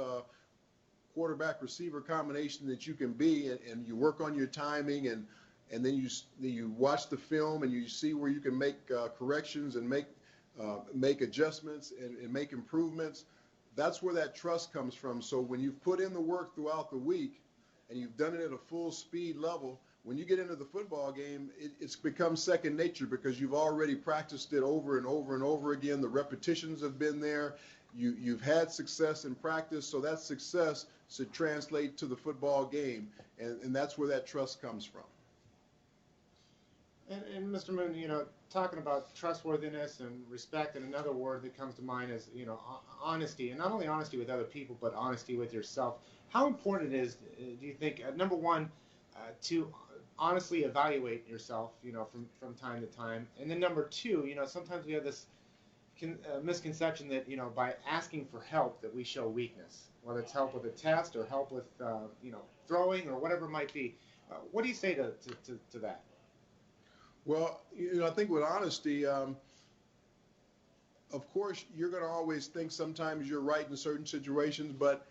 quarterback receiver combination that you can be, and you work on your timing, and then you watch the film and you see where you can make corrections and make adjustments and make improvements, that's where that trust comes from. So when you've put in the work throughout the week and you've done it at a full speed level, when you get into the football game, it's become second nature, because you've already practiced it over and over and over again. The repetitions have been there. You've had success in practice, so that success should translate to the football game, and that's where that trust comes from. And Mr. Moon, talking about trustworthiness and respect, and another word that comes to mind is, honesty, and not only honesty with other people, but honesty with yourself. How important it is, do you think, number one, to honestly evaluate yourself, from time to time, and then number two, sometimes we have this misconception that, by asking for help, that we show weakness, whether it's help with a test or help with, throwing or whatever it might be. What do you say to that? Well, I think with honesty, of course, you're going to always think sometimes you're right in certain situations, but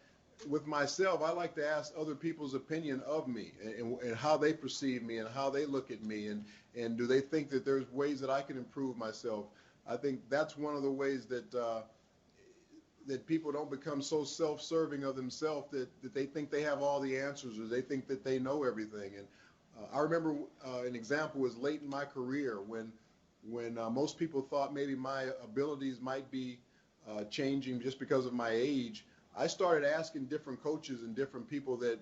with myself, I like to ask other people's opinion of me and how they perceive me and how they look at me, and do they think that there's ways that I can improve myself. I think that's one of the ways that that people don't become so self-serving of themselves that they think they have all the answers or they think that they know everything. And I remember an example was late in my career when most people thought maybe my abilities might be changing just because of my age. I started asking different coaches and different people that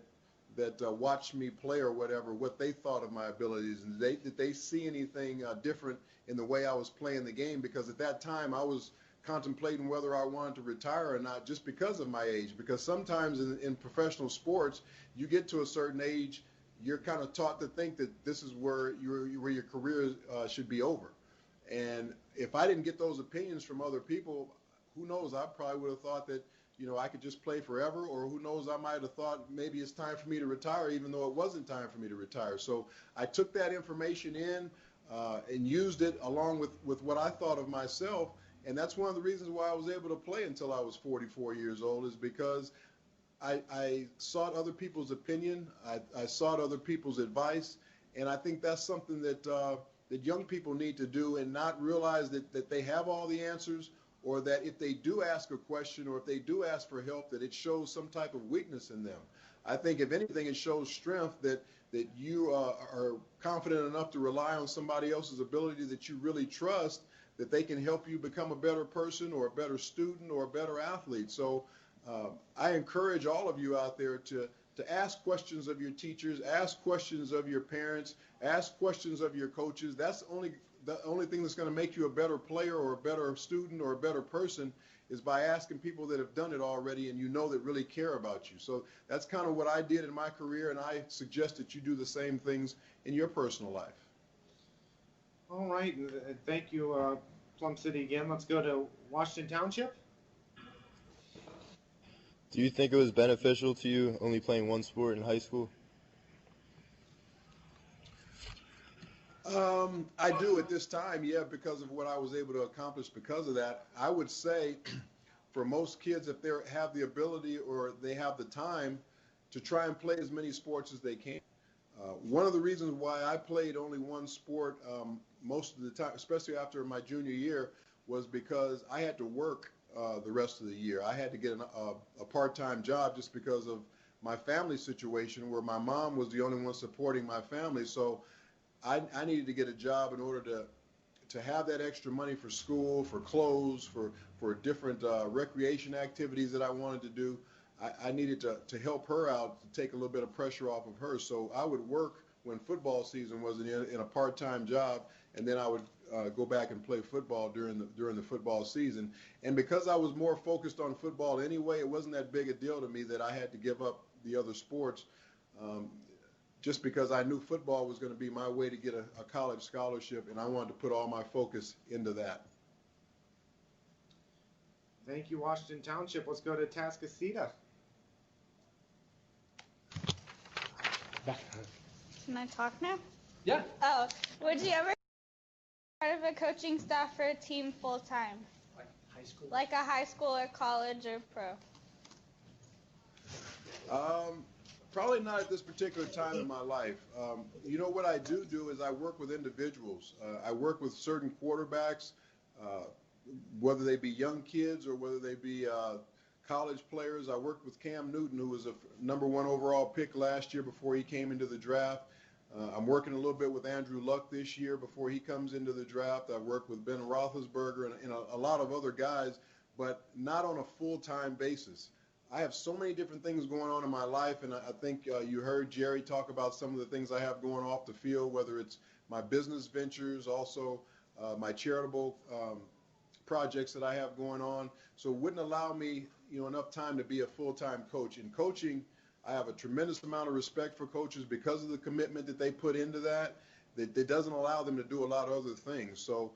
watched me play or whatever what they thought of my abilities, and did they see anything different in the way I was playing the game, because at that time I was contemplating whether I wanted to retire or not just because of my age, because sometimes in professional sports you get to a certain age, you're kind of taught to think that this is where your career should be over. And if I didn't get those opinions from other people, who knows, I probably would have thought that, you know, I could just play forever, or who knows, I might have thought maybe it's time for me to retire, even though it wasn't time for me to retire. So I took that information in and used it along with what I thought of myself, and that's one of the reasons why I was able to play until I was 44 years old, is because I sought other people's opinion, I sought other people's advice, and I think that's something that young people need to do, and not realize that they have all the answers, or that if they do ask a question or if they do ask for help, that it shows some type of weakness in them. I think if anything, it shows strength, that you are confident enough to rely on somebody else's ability that you really trust, that they can help you become a better person or a better student or a better athlete. So I encourage all of you out there to ask questions of your teachers, ask questions of your parents, ask questions of your coaches. That's the only thing that's going to make you a better player or a better student or a better person, is by asking people that have done it already and you know that really care about you. So that's kind of what I did in my career, and I suggest that you do the same things in your personal life. All right, thank you, Plum City again. Let's go to Washington Township. Do you think it was beneficial to you only playing one sport in high school? I do at this time, yeah, because of what I was able to accomplish because of that. I would say for most kids, if they have the ability or they have the time, to try and play as many sports as they can. One of the reasons why I played only one sport most of the time, especially after my junior year, was because I had to work the rest of the year. I had to get a part-time job just because of my family situation, where my mom was the only one supporting my family. So I needed to get a job in order to have that extra money for school, for clothes, for different recreation activities that I wanted to do. I needed to help her out, to take a little bit of pressure off of her. So I would work when football season was in a part-time job, and then I would go back and play football during the football season. And because I was more focused on football anyway, it wasn't that big a deal to me that I had to give up the other sports. Just because I knew football was going to be my way to get a college scholarship, and I wanted to put all my focus into that. Thank you, Washington Township. Let's go to Tascasita. Can I talk now? Yeah. Oh, would you ever be part of a coaching staff for a team full time? Like high school? Like a high school or college or pro? Probably not at this particular time in my life. You know, what I do is I work with individuals. I work with certain quarterbacks, whether they be young kids or whether they be college players. I worked with Cam Newton, who was a #1 overall pick last year before he came into the draft. I'm working a little bit with Andrew Luck this year before he comes into the draft. I've worked with Ben Roethlisberger and a lot of other guys, but not on a full-time basis. I have so many different things going on in my life, and I think you heard Jerry talk about some of the things I have going off the field, whether it's my business ventures, also my charitable projects that I have going on. So it wouldn't allow me, enough time to be a full-time coach. In coaching, I have a tremendous amount of respect for coaches because of the commitment that they put into that doesn't allow them to do a lot of other things. So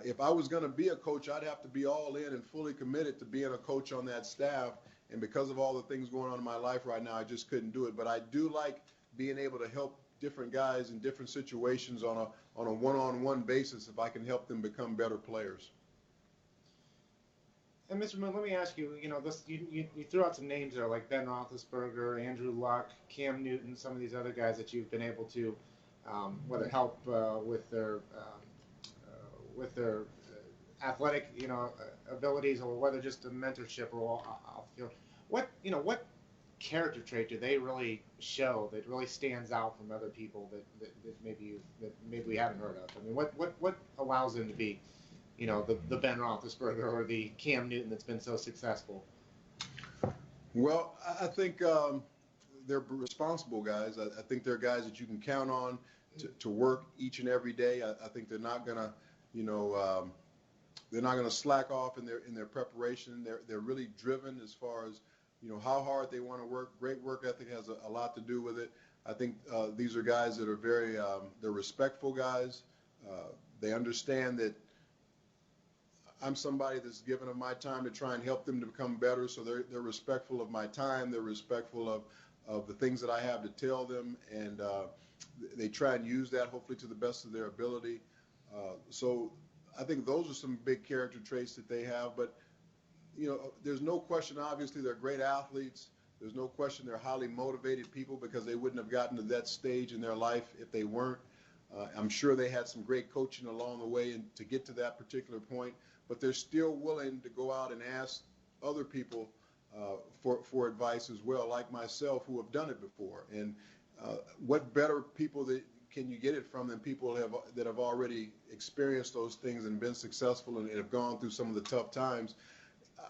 if I was going to be a coach, I'd have to be all in and fully committed to being a coach on that staff. And because of all the things going on in my life right now, I just couldn't do it. But I do like being able to help different guys in different situations on a one-on-one basis if I can help them become better players. And Mr. Moon, let me ask you, you threw out some names there like Ben Roethlisberger, Andrew Luck, Cam Newton, some of these other guys that you've been able to whether help with their athletic, abilities, or whether just a mentorship or off the field. What character trait do they really show that really stands out from other people that maybe we haven't heard of? I mean, what allows them to be, the Ben Roethlisberger or the Cam Newton that's been so successful? Well, I think they're responsible guys. I think they're guys that you can count on to work each and every day. I think they're not gonna, they're not gonna slack off in their preparation. They're really driven as far as how hard they want to work. Great work ethic has a lot to do with it. I think these are guys that are very they're respectful guys. They understand that I'm somebody that's given them my time to try and help them to become better. So they're respectful of my time. They're respectful of the things that I have to tell them, and they try and use that hopefully to the best of their ability. So I think those are some big character traits that they have. But there's no question. Obviously, they're great athletes. There's no question they're highly motivated people because they wouldn't have gotten to that stage in their life if they weren't. I'm sure they had some great coaching along the way and to get to that particular point. But they're still willing to go out and ask other people for advice as well, like myself, who have done it before. And what better people can you get it from than people that have already experienced those things and been successful and have gone through some of the tough times.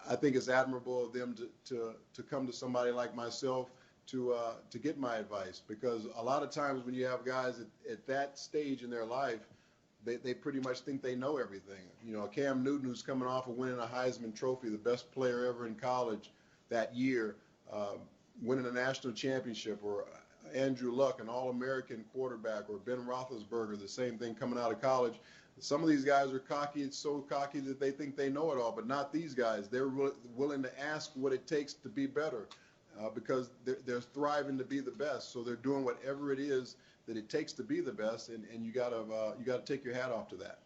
I think it's admirable of them to come to somebody like myself to get my advice, because a lot of times when you have guys at that stage in their life, they pretty much think they know everything. Cam Newton, who's coming off of winning a Heisman Trophy, the best player ever in college that year, winning a national championship, or Andrew Luck, an All-American quarterback, or Ben Roethlisberger, the same thing coming out of college. Some of these guys are cocky. It's so cocky that they think they know it all, but not these guys. They're willing to ask what it takes to be better because they're thriving to be the best. So they're doing whatever it is that it takes to be the best, and you gotta take your hat off to that.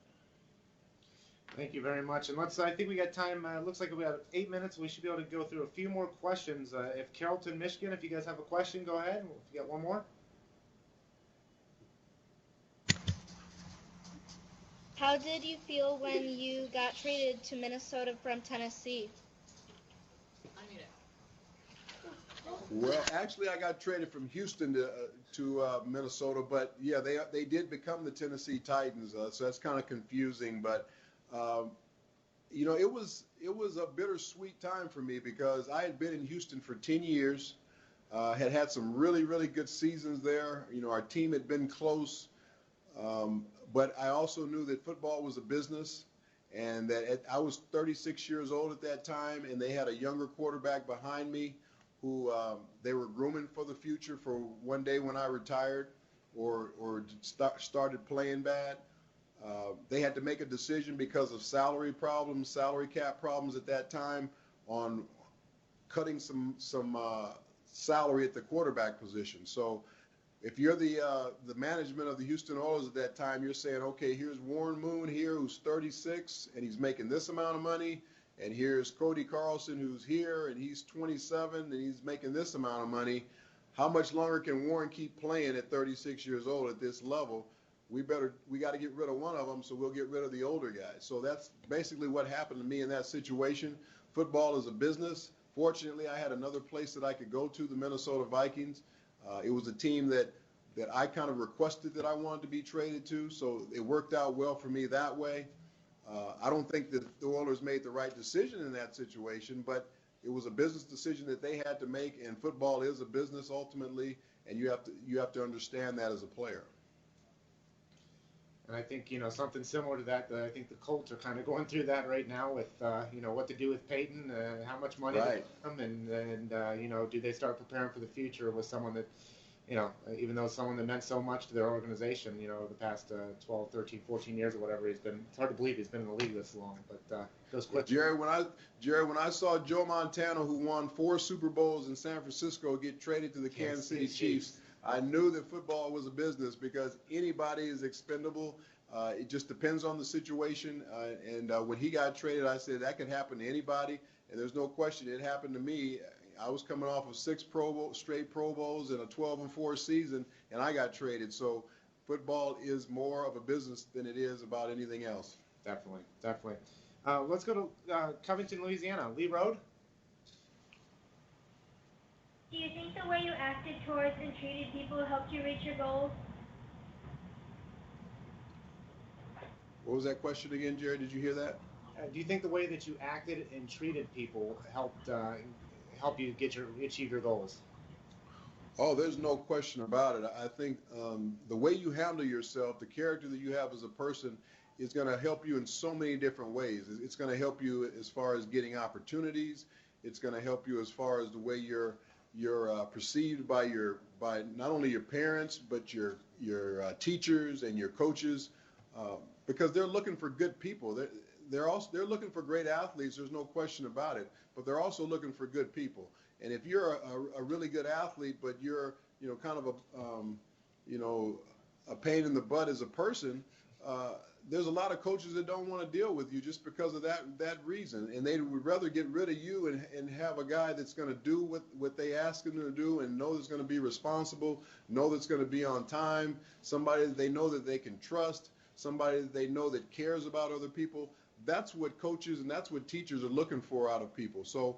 Thank you very much. And I think we got time. Looks like we have 8 minutes. We should be able to go through a few more questions. If Carrollton, Michigan, if you guys have a question, go ahead. If you got one more. How did you feel when you got traded to Minnesota from Tennessee? Well, actually, I got traded from Houston to Minnesota, but yeah, they did become the Tennessee Titans, so that's kind of confusing. But it was a bittersweet time for me because I had been in Houston for 10 years, had some really, really good seasons there. Our team had been close, but I also knew that football was a business, and that I was 36 years old at that time, and they had a younger quarterback behind me who they were grooming for the future for one day when I retired or started playing bad. They had to make a decision because of salary cap problems at that time, on cutting some salary at the quarterback position. So if you're the management of the Houston Oilers at that time, you're saying, okay, here's Warren Moon here, who's 36, and he's making this amount of money. And here's Cody Carlson, who's here, and he's 27, and he's making this amount of money. How much longer can Warren keep playing at 36 years old at this level? We got to get rid of one of them, so we'll get rid of the older guys. So that's basically what happened to me in that situation. Football is a business. Fortunately, I had another place that I could go to, the Minnesota Vikings. It was a team that I kind of requested that I wanted to be traded to, so it worked out well for me that way. I don't think that the Oilers made the right decision in that situation, but it was a business decision that they had to make, and football is a business ultimately, and you have to understand that as a player. And I think, something similar to that, I think the Colts are kind of going through that right now with, what to do with Peyton, how much money to give him, and do they start preparing for the future with someone that, even though someone that meant so much to their organization, the past 12, 13, 14 years or whatever he's been. It's hard to believe he's been in the league this long, but goes quick. Jerry, when I saw Joe Montana, who won 4 Super Bowls in San Francisco, get traded to the Kansas City Chiefs, I knew that football was a business because anybody is expendable. It just depends on the situation. When he got traded, I said that could happen to anybody, and there's no question it happened to me. I was coming off of 6 straight Pro Bowls and a 12-4 season, and I got traded. So football is more of a business than it is about anything else. Definitely, definitely. Let's go to Covington, Louisiana. Lee Road. Do you think the way you acted towards and treated people helped you reach your goals? What was that question again, Jerry? Did you hear that? Do you think the way that you acted and treated people helped help you achieve your goals? Oh, there's no question about it. I think the way you handle yourself, the character that you have as a person, is going to help you in so many different ways. It's going to help you as far as getting opportunities. It's going to help you as far as the way you're perceived by not only your parents but your teachers and your coaches, because they're looking for good people. They're looking for great athletes. There's no question about it. But they're also looking for good people. And if you're a really good athlete, but you're kind of a pain in the butt as a person, there's a lot of coaches that don't want to deal with you just because of that reason, and they would rather get rid of you and have a guy that's going to do what they ask him to do and know that's going to be responsible, know that's going to be on time, somebody that they know that they can trust, somebody that they know that cares about other people. That's what coaches and that's what teachers are looking for out of people. So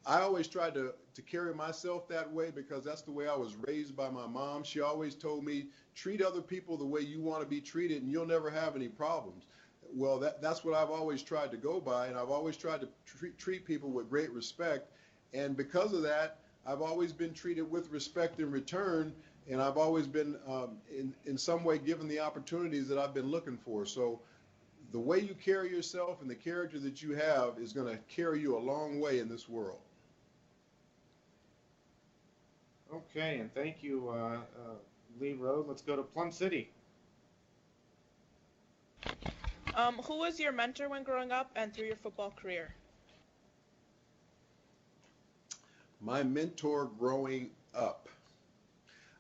I always tried to carry myself that way because that's the way I was raised by my mom. She always told me, treat other people the way you want to be treated and you'll never have any problems. Well, that's what I've always tried to go by, and I've always tried to treat people with great respect. And because of that, I've always been treated with respect in return, and I've always been in some way given the opportunities that I've been looking for. So the way you carry yourself and the character that you have is going to carry you a long way in this world. Okay, and thank you, Lee Road. Let's go to Plum City. Who was your mentor when growing up and through your football career? My mentor growing up.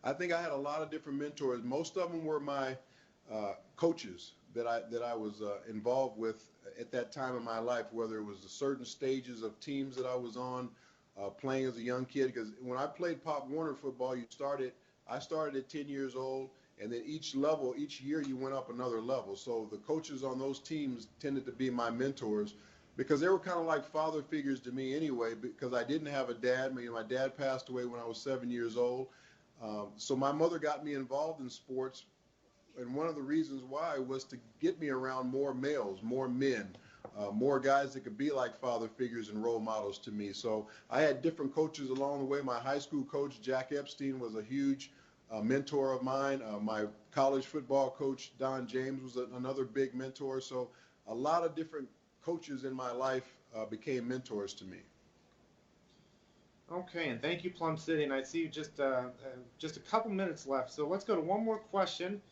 I think I had a lot of different mentors. Most of them were my coaches that I was involved with at that time in my life, whether it was the certain stages of teams that I was on, playing as a young kid. Because when I played Pop Warner football, I started at 10 years old, and then each year you went up another level. So the coaches on those teams tended to be my mentors because they were kind of like father figures to me anyway, because I didn't have a dad. My dad passed away when I was 7 years old. So my mother got me involved in sports, and one of the reasons why was to get me around more males, more men, more guys that could be like father figures and role models to me. So I had different coaches along the way. My high school coach, Jack Epstein, was a huge mentor of mine. My college football coach, Don James, was another big mentor. So a lot of different coaches in my life became mentors to me. Okay, and thank you, Plum City. And I see just a couple minutes left. So let's go to one more question.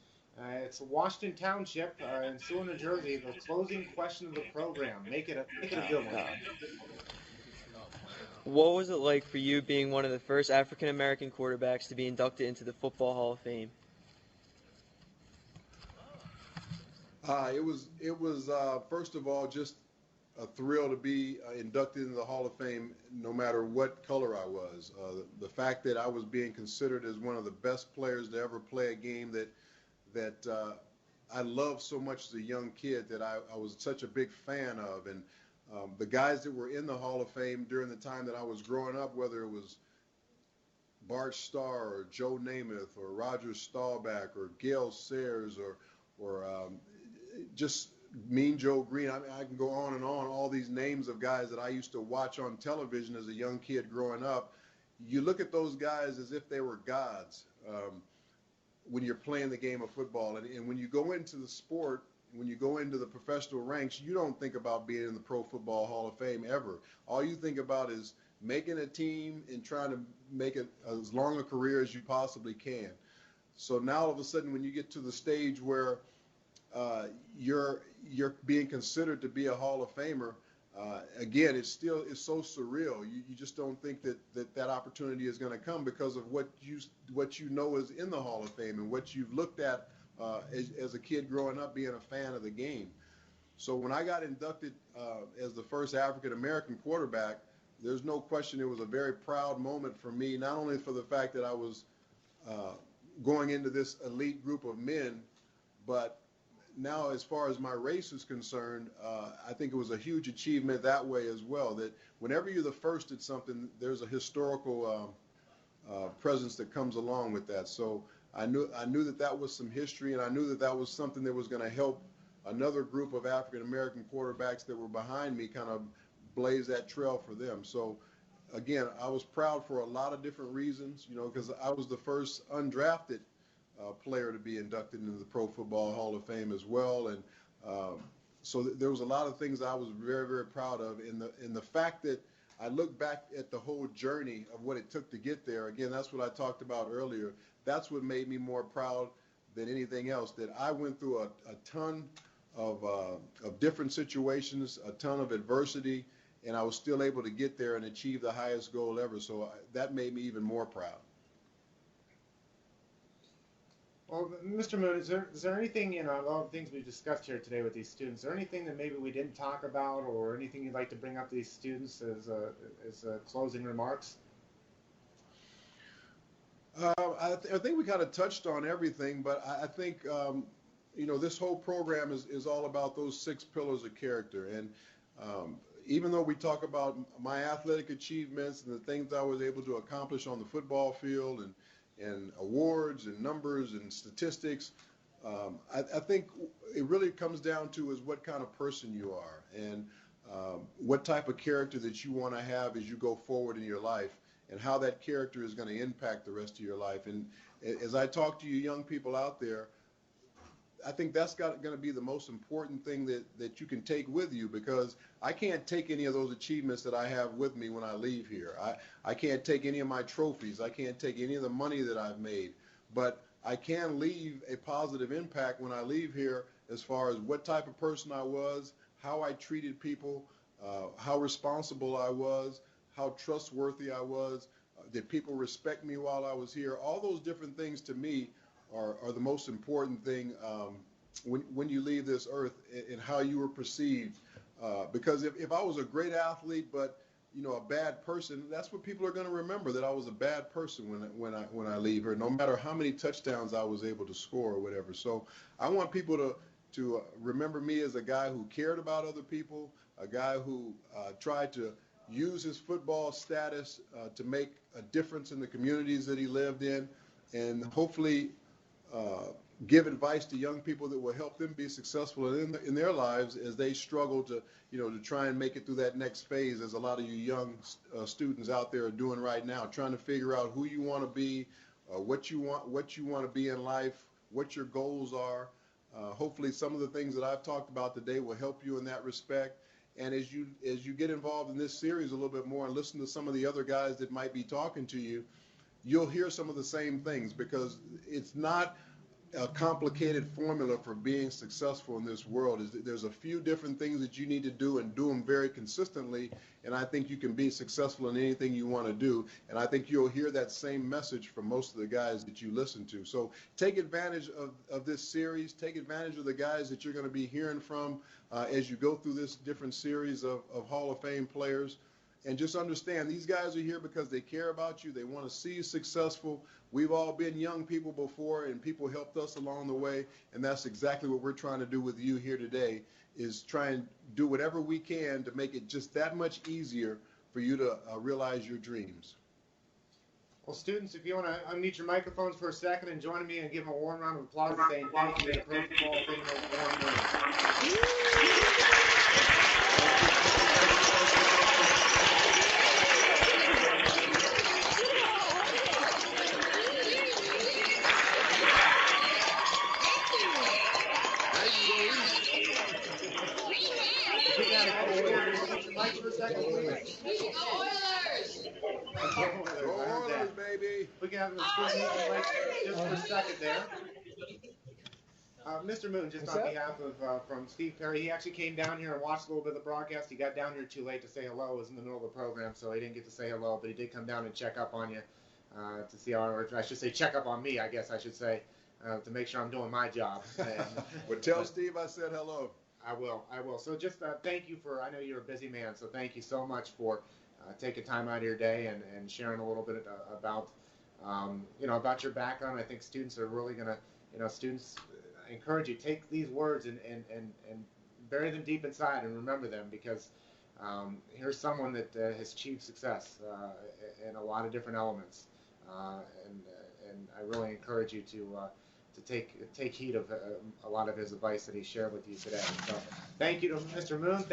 It's Washington Township in Sewell, New Jersey. The closing question of the program. Make it a good one. What was it like for you being one of the first African-American quarterbacks to be inducted into the Football Hall of Fame? It was first of all just a thrill to be inducted into the Hall of Fame, no matter what color I was. The fact that I was being considered as one of the best players to ever play a game that I loved so much as a young kid, that I was such a big fan of. And the guys that were in the Hall of Fame during the time that I was growing up, whether it was Bart Starr or Joe Namath or Roger Staubach or Gale Sayers or just Mean Joe Green. I can go on and on, all these names of guys that I used to watch on television as a young kid growing up. You look at those guys as if they were gods when you're playing the game of football. And when you go into the sport, when you go into the professional ranks, you don't think about being in the Pro Football Hall of Fame ever. All you think about is making a team and trying to make it as long a career as you possibly can. So now all of a sudden when you get to the stage where you're being considered to be a Hall of Famer, again, it's so surreal. You just don't think that opportunity is going to come because of what you know is in the Hall of Fame and what you've looked at as a kid growing up being a fan of the game. So when I got inducted as the first African American quarterback, there's no question it was a very proud moment for me, not only for the fact that I was going into this elite group of men, but now as far as my race is concerned, I think it was a huge achievement that way as well, that whenever you're the first at something, there's a historical presence that comes along with that. So I knew that was some history, and I knew that was something that was going to help another group of African American quarterbacks that were behind me kind of blaze that trail for them. So again, I was proud for a lot of different reasons, because I was the first undrafted player to be inducted into the Pro Football Hall of Fame as well, and so there was a lot of things I was very, very proud of. In the fact that I look back at the whole journey of what it took to get there. Again, that's what I talked about earlier. That's what made me more proud than anything else. That I went through a ton of different situations, a ton of adversity, and I was still able to get there and achieve the highest goal ever. So that made me even more proud. Well, Mr. Moon, is there anything, all the things we've discussed here today with these students, is there anything that maybe we didn't talk about, or anything you'd like to bring up to these students as closing remarks? I think we kind of touched on everything, but I think, this whole program is all about those 6 pillars of character. And even though we talk about my athletic achievements and the things I was able to accomplish on the football field and awards and numbers and statistics, I think it really comes down to is what kind of person you are and what type of character that you want to have as you go forward in your life and how that character is going to impact the rest of your life. And as I talk to you young people out there, I think that's going to be the most important thing that you can take with you, because I can't take any of those achievements that I have with me when I leave here. I can't take any of my trophies. I can't take any of the money that I've made. But I can leave a positive impact when I leave here as far as what type of person I was, how I treated people, how responsible I was, how trustworthy I was, did people respect me while I was here. All those different things to me are the most important thing when you leave this earth, and how you were perceived. Because if I was a great athlete but a bad person, that's what people are going to remember, that I was a bad person when I leave here, no matter how many touchdowns I was able to score or whatever. So I want people to remember me as a guy who cared about other people, a guy who tried to use his football status to make a difference in the communities that he lived in, and hopefully give advice to young people that will help them be successful in their lives as they struggle to try and make it through that next phase, as a lot of you young students out there are doing right now, trying to figure out who you want to be, what you want to be in life, what your goals are. Hopefully some of the things that I've talked about today will help you in that respect. And as you get involved in this series a little bit more and listen to some of the other guys that might be talking to you, you'll hear some of the same things, because it's not a complicated formula for being successful in this world. There's a few different things that you need to do, and do them very consistently, and I think you can be successful in anything you want to do. And I think you'll hear that same message from most of the guys that you listen to. So take advantage of this series. Take advantage of the guys that you're going to be hearing from as you go through this different series of Hall of Fame players. And just understand, these guys are here because they care about you. They want to see you successful. We've all been young people before, and people helped us along the way, and that's exactly what we're trying to do with you here today, is try and do whatever we can to make it just that much easier for you to realize your dreams. Well, students, if you want to unmute your microphones for a second and join me and give them a warm round of applause saying thank you to the Pro Football Hall baby. We can have the students just for a second there. Mr. Moon, just What's on that? behalf of from Steve Perry, he actually came down here and watched a little bit of the broadcast. He got down here too late to say hello. It was in the middle of the program, so he didn't get to say hello, but he did come down and check up on you to see how, or I should say check up on me, I guess I should say, to make sure I'm doing my job. Well, tell Steve I said hello. I will. So just thank you for, I know you're a busy man, so thank you so much for taking time out of your day and sharing a little bit about, about your background. I think students are really going to, students, I encourage you, take these words and bury them deep inside and remember them, because here's someone that has achieved success in a lot of different elements. And I really encourage you to take heed of a lot of his advice that he shared with you today. So thank you to Mr. Moon.